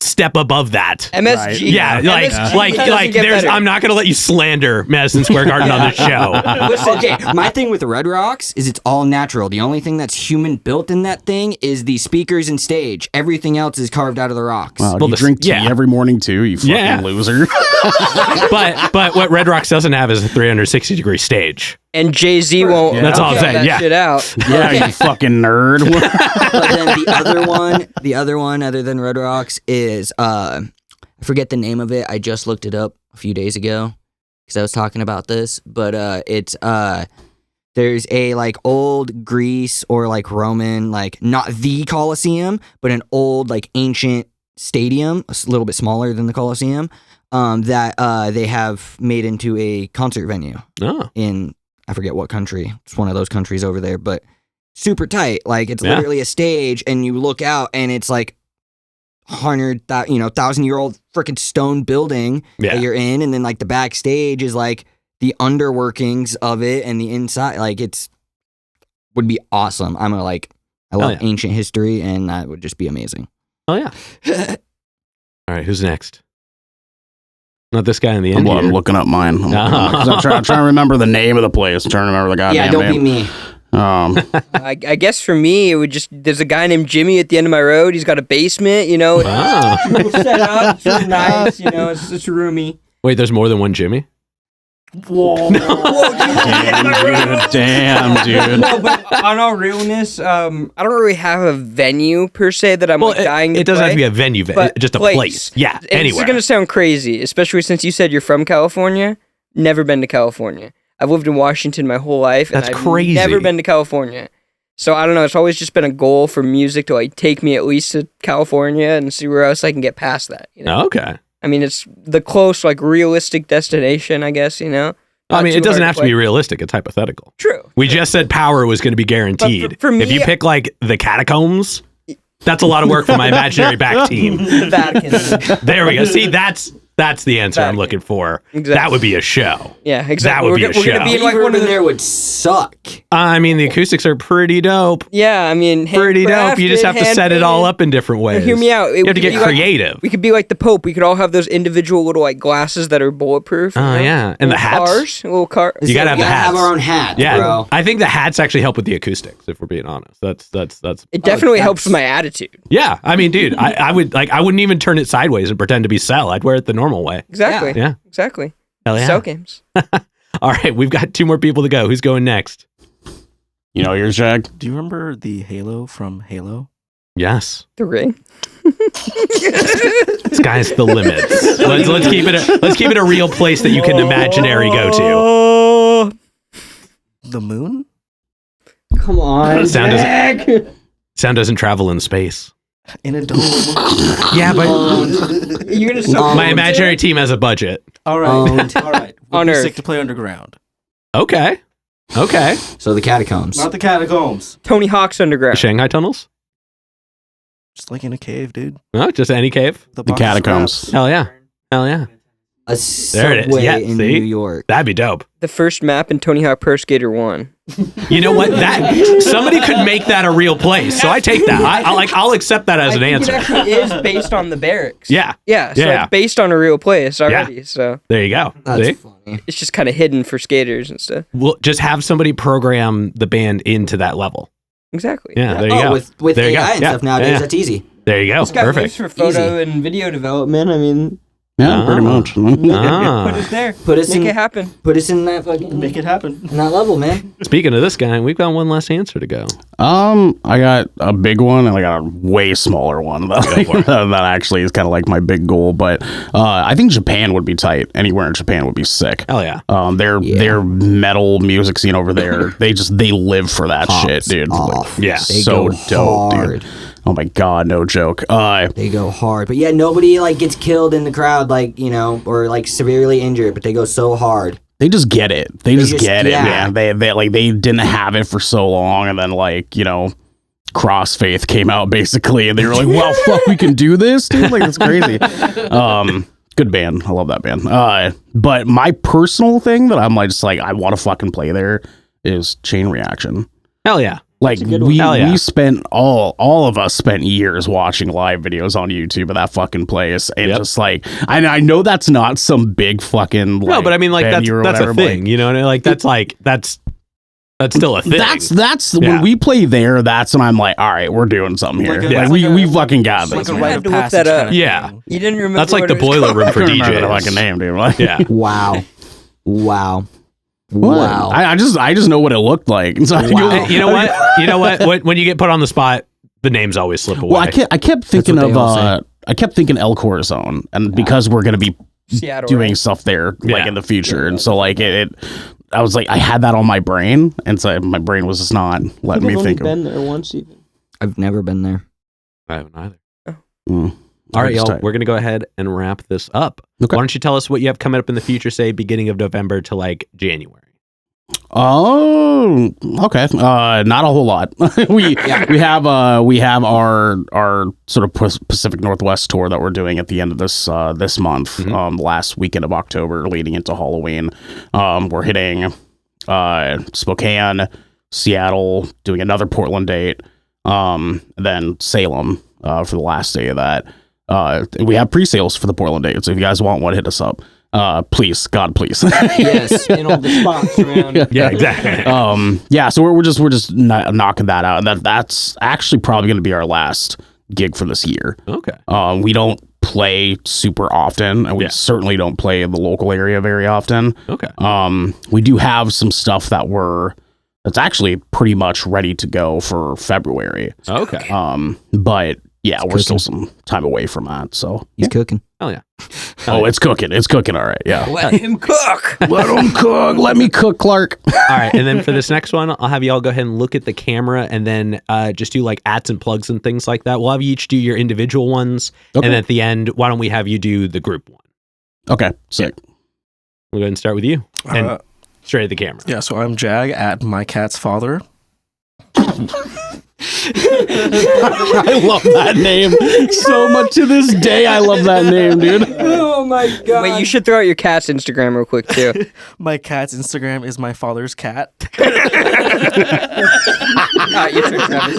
step above that. MSG. Right. Yeah, MSG like doesn't get there's. better. I'm not gonna let you slander Madison Square Garden on this show. Listen, okay, my thing with the Red Rocks is it's all natural. The only thing that's human built in that thing is the speakers and stage. Everything else is carved out of the rocks. Wow, Well, you drink tea every morning too, you fucking Yeah. loser. but what Red Rocks doesn't have is a 360-degree stage. And Jay-Z won't. That's all I'm cut saying, that yeah. shit out. Yeah, you fucking nerd. But then the other one other than Red Rocks is I forget the name of it. I just looked it up a few days ago because I was talking about this. But it's there's a like old Greece or like Roman, like not the Colosseum, but an old like ancient stadium, a little bit smaller than the Colosseum, that they have made into a concert venue Oh, in I forget what country. It's one of those countries over there, but super tight. Like it's Yeah. literally a stage, and you look out, and it's like 1,000-year-old freaking stone building yeah. that you're in, and then like the backstage is like the underworkings of it, and the inside. Like would be awesome. I love yeah. ancient history, and that would just be amazing. Oh yeah. All right, who's next? Not this guy in the end. I'm here. looking up mine. I'm trying to remember the name of the place. I'm trying to remember the goddamn Yeah, don't be name. me. I guess for me, it would just, there's a guy named Jimmy at the end of my road. He's got a basement, you know. Ah. Set up, it's nice, you know, it's roomy. Wait, there's more than one Jimmy? Damn, dude. No, but on all realness, I don't really have a venue per se that I'm Well, like dying to it doesn't have to be play, a venue, but just a place. Yeah, And anywhere. This is gonna sound crazy, especially since you said you're from California. Never been to California. I've lived in Washington my whole life, and That's I've crazy. never been to California. So I don't know. It's always just been a goal for music to like take me at least to California and see where else I can get past that. You know? Okay. I mean, it's the close, like realistic destination, I guess. You know. I Not mean, too it doesn't hard have to play. be realistic. It's hypothetical. True. We just said power was going to be guaranteed. for me- if you pick like the catacombs, that's a lot of work for my imaginary back team. The Vatican. There we go. See, that's the answer I'm looking for. Exactly. That would be a show. Yeah, exactly. That would be a We're gonna show. be in like Reverb one of in the. there would suck. I mean, the acoustics are pretty dope. Yeah, I mean, Pretty dope. You just have to set it all up in different ways. Hear me out. You have to get creative. We could be like the Pope. We could all have those individual little like glasses that are bulletproof. Oh, yeah. And the Little hats. Cars, little car. You gotta have we the gotta have hats. our own hats, Yeah, bro. I think the hats actually help with the acoustics. If we're being honest, that's. It definitely that's- helps with my attitude. Yeah, I mean, dude, I wouldn't even turn it sideways and pretend to be Cell. I'd wear it the normal way. Exactly. Yeah. Exactly. Hell yeah. Cell games. All right, we've got 2 more people to go. Who's going next? You know yours, Jag? Do you remember the Halo from Halo? Yes, The ring. sky's the limit. Let's keep it a real place that you can imaginary go to. Oh, The moon? Come on, Sound doesn't travel in space. In a dome. Yeah, but you're gonna my imaginary team has a budget. All right. Owned. All right. On Would be Earth. sick to play underground. Okay. So the catacombs. Not the catacombs. Tony Hawk's The Underground. Shanghai tunnels? Just like in a cave, dude. No, just any cave. The box of catacombs. scraps. Hell yeah. Hell yeah. A There it is. subway Yeah, in see? New York. That'd be dope. The first map in Tony Hawk Pro Skater 1. You know what? That somebody could make that a real place. So I take that. I'll accept that as an answer. It actually is based on the barracks. Yeah. Yeah, so Yeah. it's based on a real place already. So There you go. That's See? funny. it's just kind of hidden for skaters and stuff. We'll just have somebody program the band into that level. Exactly. Yeah, there you go. With There you AI go. and Yeah, stuff nowadays, yeah. that's easy. There you go. It's got Perfect. use for photo and video development. I mean, Yeah, pretty much. put Ah. us there. Put us Make in. it happen. Put us in that fucking. Make it happen. in that level, man. Speaking of this guy, we've got one last answer to go. I got a big one and I got a way smaller one that actually is kind of like my big goal. But I think Japan would be tight. Anywhere in Japan would be sick. Hell yeah. Their metal music scene over there, they live for that shit, dude. Off. Yeah. They so go dope, hard. dude. Oh my god, no joke. They go hard, but yeah, nobody like gets killed in the crowd, like or like severely injured. But they go so hard. They just get it. They just get it, yeah. man. They didn't have it for so long, and then like, you know, Crossfaith came out basically, and they were like, "Well, fuck, we can do this, dude!" Like, it's crazy. Good band. I love that band. But my personal thing that I'm like, just like, I want to fucking play there is Chain Reaction. Hell yeah. Like Hell yeah. we spent all of us spent years watching live videos on YouTube of that fucking place, and just like I know that's not some big fucking like, no, but I mean like that's whatever, a thing, you know, and like that's like that's still a thing. That's when we play there. That's when I'm like, all right, we're doing something here. Like we fucking got this. Like a man. rite of to look passage that up. kind of Yeah. thing. You didn't remember. That's like what the it was boiler called? room for I don't remember the DJs. fucking name, dude. Like, Yeah. Wow. Wow. what? Wow. I just know what it looked like. And so I go, Hey, you know what? When you get put on the spot, the names always slip away. well, I kept thinking what of they all say. I kept thinking El Corazon, and because we're gonna be Seattle, doing right? stuff there like Yeah. in the future, and so like it I was like, I had that on my brain, and so my brain was just not letting me think of. been there once even. I've never been there. I haven't either. Mm. All right, Just y'all. tight. We're gonna go ahead and wrap this up. Okay. Why don't you tell us what you have coming up in the future? Say beginning of November to like January. Oh, okay. Not a whole lot. we have our sort of Pacific Northwest tour that we're doing at the end of this month. Last weekend of October, leading into Halloween. We're hitting Spokane, Seattle, doing another Portland date, then Salem for the last day of that. We have pre-sales for the Portland date, so if you guys want one, hit us up. Please, God, please. Yes. In all the spots around. Yeah, exactly. Yeah, so we're just knocking that out, and that's actually probably going to be our last gig for this year. Okay. We don't play super often, and we Yeah. certainly don't play in the local area very often. Okay. We do have some stuff that's actually pretty much ready to go for February. Okay. But yeah, we're still some time away from that. So He's cooking. Hell yeah. oh, it's cooking. It's cooking. All right. Yeah. Let him cook. Let him cook. Let me cook, Clark. All right, and then for this next one, I'll have you all go ahead and look at the camera, and then just do like ads and plugs and things like that. We'll have you each do your individual ones, Okay. and at the end, why don't we have you do the group one? Okay. Sick. We'll go ahead and start with you, and Uh, straight at the camera. Yeah, so I'm Jag at my cat's father. I love that name so much to this day. I love that name, dude. Oh my god. Wait, you should throw out your cat's Instagram real quick too. My cat's Instagram is my father's cat. Your turn, Travis.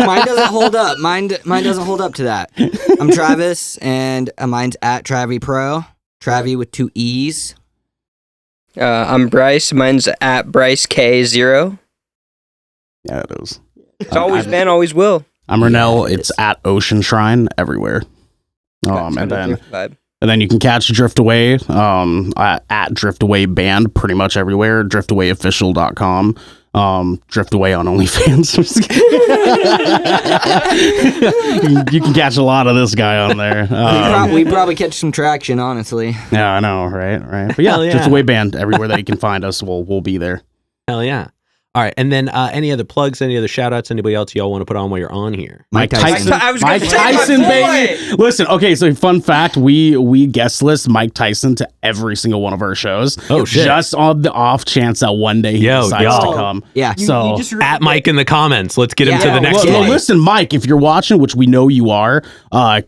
Mine doesn't hold up. Mine doesn't hold up to that. I'm Travis, and mine's at Travi Pro. Travi with 2 E's. I'm Bryce. Mine's at Bryce K0. Yeah, it is. It's always been, always will. I'm Renell. It's at Ocean Shrine everywhere. And then you can catch Drift Away at Drift Away Band pretty much everywhere. DriftAwayOfficial.com. Drift Away on OnlyFans. You can catch a lot of this guy on there. We probably catch some traction, honestly. Yeah, I know, right? But yeah, Hell yeah. Drift Away Band everywhere that you can find us. We'll be there. Hell yeah. All right, and then any other plugs, any other shout outs, anybody else y'all want to put on while you're on here? Mike Tyson. I was gonna Mike say my Tyson, boy. baby. Listen, okay, so fun fact, we guest list Mike Tyson to every single one of our shows. Oh, shit. Just on the off chance that one day he decides y'all. to come. Yeah. So At Mike in the comments. Let's get him to Yeah, the next well, one. listen, Mike, if you're watching, which we know you are,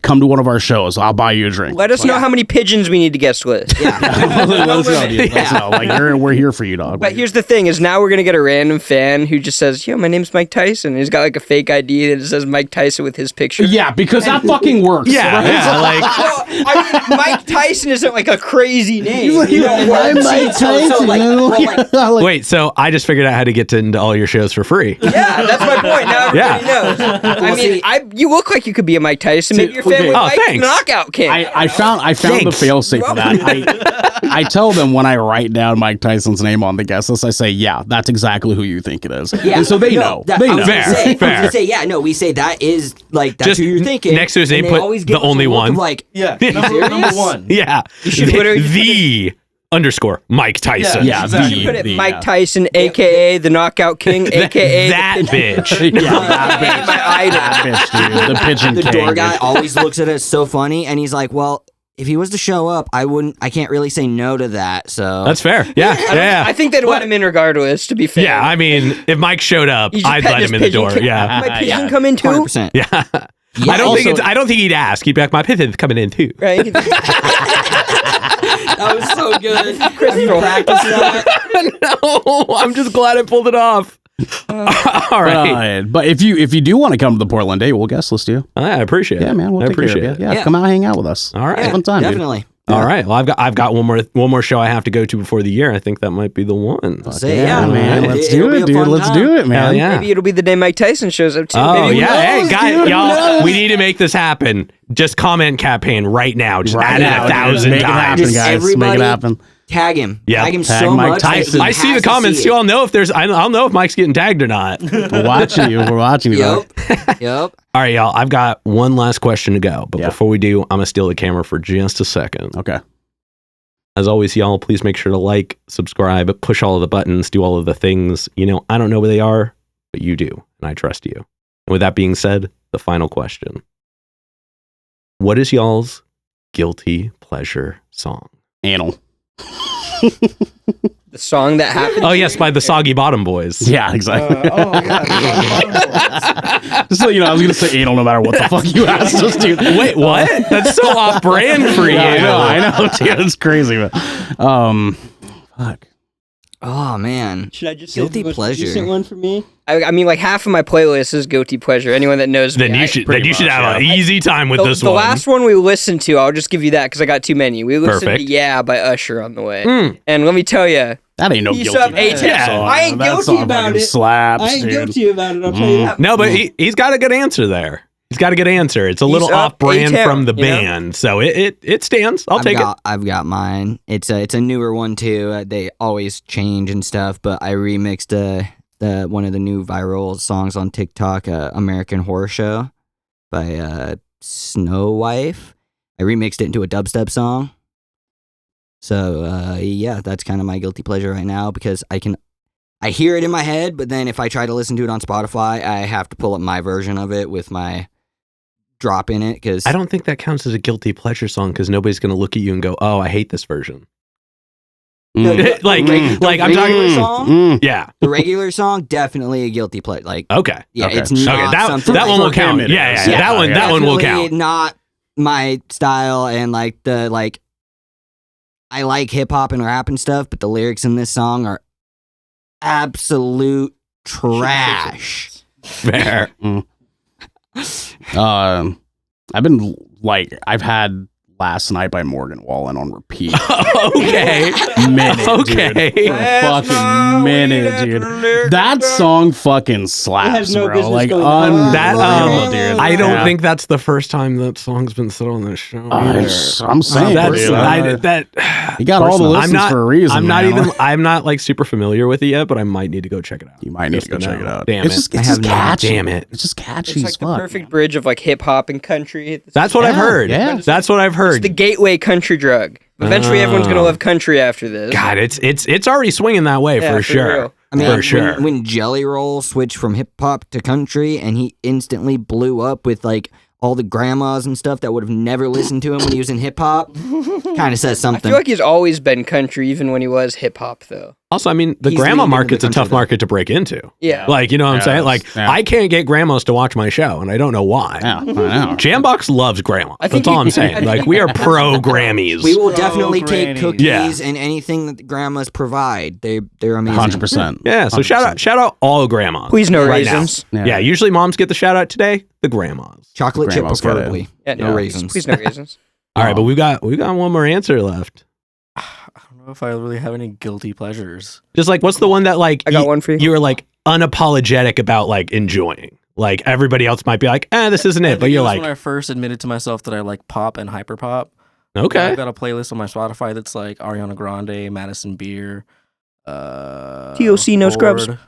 come to one of our shows. I'll buy you a drink. Let us know how many pigeons we need to guest list. Let us know, dude. Let us know. Like, we're here for you, dog. But here's the thing: is now we're gonna get a random fan who just says, "Yo, my name's Mike Tyson." And he's got like a fake ID that says Mike Tyson with his picture. Yeah, because that fucking works. Yeah, yeah, like Well, I mean, Mike Tyson isn't like a crazy name. I'm Mike Tyson. wait, so I just figured out how to get into all your shows for free. Yeah, that's my point. Now everybody knows. I mean, you look like you could be a Mike Tyson. Maybe you're a fan with Oh, Mike the thanks. Knockout King. I found the Thanks. fail-safe for that. I tell them when I write down Mike Tyson's name on the guest list, I say, yeah, that's exactly who you think it is. Yeah. And so they know. That, They I know. was gonna Fair, say, I was fair. gonna say, yeah, no, we say that is like that's Just who you're thinking. next to his and name, they put always give the us a only look one. of like, Yeah, number one. Yeah. should put it- the _. Mike Tyson. Yeah, Exactly. You put it the, Mike Tyson, aka the Knockout King, aka that the bitch. Yeah, that my idol. bitch, dude. The pigeon the king. door guy always looks at us so funny, and he's like, "Well, if he was to show up, I can't really say no to that. So That's fair. Yeah, yeah. I think they'd let him in regardless. To be fair. Yeah, I mean, if Mike showed up, You just I'd pet let this him in the pigeon. door. Yeah, My pigeon come in too. 100%. yeah. Yeah, I don't think he'd ask. He'd be like, my pigeon's coming in too. Right. That was so good. Christopher. Practice that. No, I'm just glad I pulled it off. All right. But if you do want to come to the Portland day, we'll guest list you. I appreciate it. Yeah, man, we'll I take care of appreciate you. it. Yeah, come out, hang out with us. All right. It's a fun time, dude. Definitely. All right. Well, I've got one more show I have to go to before the year. I think that might be the one. Say, Yeah, man. It- Let's it'll do be it, a dude. fun Let's time. do it, Hell man. yeah. Maybe it'll be the day Mike Tyson shows up too. Oh Maybe yeah, who hey knows, guys, dude? y'all, we need to make this happen. Just comment campaign right now. Just Right add now, it dude. 1,000 Make it happen, times. Just guys. Make everybody- it happen. Tag him. Yeah. Tag him Tag so Mike much. Tyson. that he I see has the to comments see too. it. I'll know if Mike's getting tagged or not. We're watching you. We're watching you. dog. Yep. Yep. All right, y'all. I've got one last question to go, but Yeah. before we do, I'm gonna steal the camera for just a second. Okay. As always, y'all, please make sure to like, subscribe, push all of the buttons, do all of the things. You know, I don't know where they are, but you do, and I trust you. And with that being said, the final question: what is y'all's guilty pleasure song? Anal. The song that happened. Oh yes, by the Soggy Bottom Boys. Yeah, exactly. Oh yeah. Just so you know, I was gonna say anal no matter what the fuck you asked us, dude. Wait, what? That's so off-brand for you. Yeah, I know, dude. It's crazy, but fuck. Oh man. Should I just Guilty say the most pleasure. recent one for me? I mean, like half of my playlist is guilty pleasure. Anyone that knows Then me, you I- should pretty much, have an easy time with the, this the one. last one we listened to, I'll just give you that because I got too many. We listened Perfect. to "Yeah" by Usher on the way, Mm. and let me tell you, That ain't no You guilty. sub A10. pleasure Yeah. song. I ain't That guilty song about fucking it. Slaps, I ain't dude. guilty about it. I'll tell you that. No, but he's got a good answer there. He's got a good answer. It's a He's little up off-brand A-town, from the you know? band, so it stands. I'll take it. I've got mine. It's a newer one too. They always change and stuff, but I remixed the one of the new viral songs on TikTok, American Horror Show by Snow Wife. I remixed it into a dubstep song. So yeah, that's kind of my guilty pleasure right now because I hear it in my head, but then if I try to listen to it on Spotify, I have to pull up my version of it with my drop in it because I don't think that counts as a guilty pleasure song because nobody's going to look at you and go, "Oh, I hate this version." Mm. like I'm talking. regular song. Mm. Yeah. The regular song, definitely a guilty pleasure. Like, Okay. yeah, Okay. it's not Okay. That something one will For him count. it Yeah, is. yeah. That one. Yeah. That one will definitely count. not my style, and like I like hip hop and rap and stuff, but the lyrics in this song are absolute trash. Fair. I've had Last Night by Morgan Wallen on repeat. Okay. Minute, Okay. dude. For a fucking minute, dude. That song fucking slaps, It has no bro. business Like going on. unreal, That dude. I don't Yeah. think that's the first time that song's been said on this show. either. I'm saying, That's dude. that. You got all the I'm listens not for a reason. I'm not man. even. I'm not like super familiar with it yet, but I might need to go check it out. You might need Just to go to check know. it out. Damn it's it. just, I it's have just no- catchy. Damn it. It's just catchy it's as like the fuck. perfect bridge of like hip hop and country. That's what I've Yeah, heard. yeah. That's what I've It's heard. the gateway country drug. Eventually, everyone's gonna Oh. love country after this. God, it's already swinging that way Yeah, for for sure. real. I mean, For sure. when Jelly Roll switched from hip hop to country, and he instantly blew up with like all the grandmas and stuff that would have never listened to him when he was in hip hop, kind of says I something. feel like he's always been country, even when he was hip hop, though. Also, I mean, the He's grandma leaned into market's the a tough country, though. market to break into. Yeah. Like, you know what I'm Yeah, saying? Like, yeah. I can't get grandmas to watch my show, and I don't know why. Yeah, I know. Jambox loves grandma. I think That's all he- I'm saying. Like, we are pro Grammys. we will Oh, definitely take Granny. cookies Yeah. and anything that the grandmas provide. They're amazing. 100%. Yeah, so shout out all grandmas. Please no Right now. raisins. Yeah. Usually moms get the shout out today. The grandmas. Chocolate chip Grandma's got it. preferably. Yeah, No no raisins. Please no raisins. All right, but we got one more answer left. I don't know if I really have any guilty pleasures. Just like, what's the one that like I got one for you. You were like unapologetic about like enjoying. Like everybody else might be like, this isn't I it, think but you're was like, when I first admitted to myself that I like pop and hyper pop. okay. I've got a playlist on my Spotify that's like Ariana Grande, Madison Beer, TLC, no scrubs. Lorde.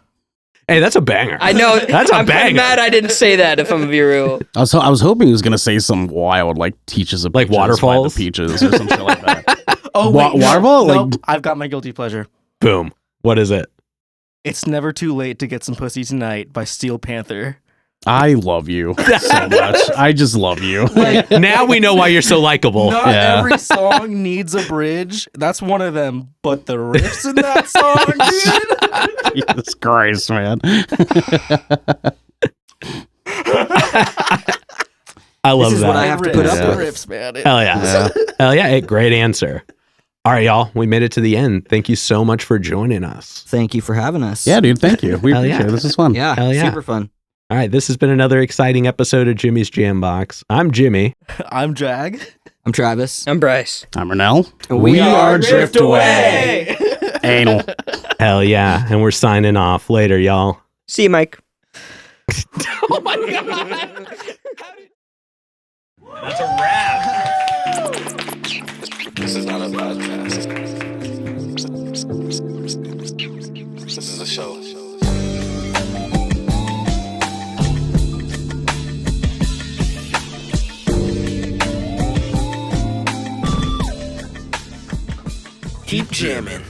Hey, that's a banger. I know. That's a I'm banger. mad I didn't say that. If I'm gonna be real, I was hoping he was gonna say some wild like teaches of Like Peaches by Waterfalls? the peaches or some shit like that. Oh, Wa- wait, no, Waterfall? no, Like- I've got my guilty pleasure. Boom. What is it? It's Never Too Late to Get Some Pussy Tonight by Steel Panther. I love you so much. I just love you. Now we know why you're so likable. Not Yeah. every song needs a bridge. That's one of them. But the riffs in that song, dude. Jesus Christ, man. I love This is that. what I have to put Riffs, up with. riffs, man. Hell yeah. Hell yeah. Great answer. All right, y'all. We made it to the end. Thank you so much for joining us. Thank you for having us. Yeah, dude. Thank you. We Hell appreciate yeah. it. This is fun. Yeah. Hell yeah. Super fun. All right. This has been another exciting episode of Jimmy's Jambox. I'm Jimmy. I'm Jag. I'm Travis. I'm Bryce. I'm Renell. We are Drift Away. Anal. Hell yeah. And we're signing off. Later, y'all. See you, Mike. Oh my God. This is not a podcast. This is a show. Keep jamming.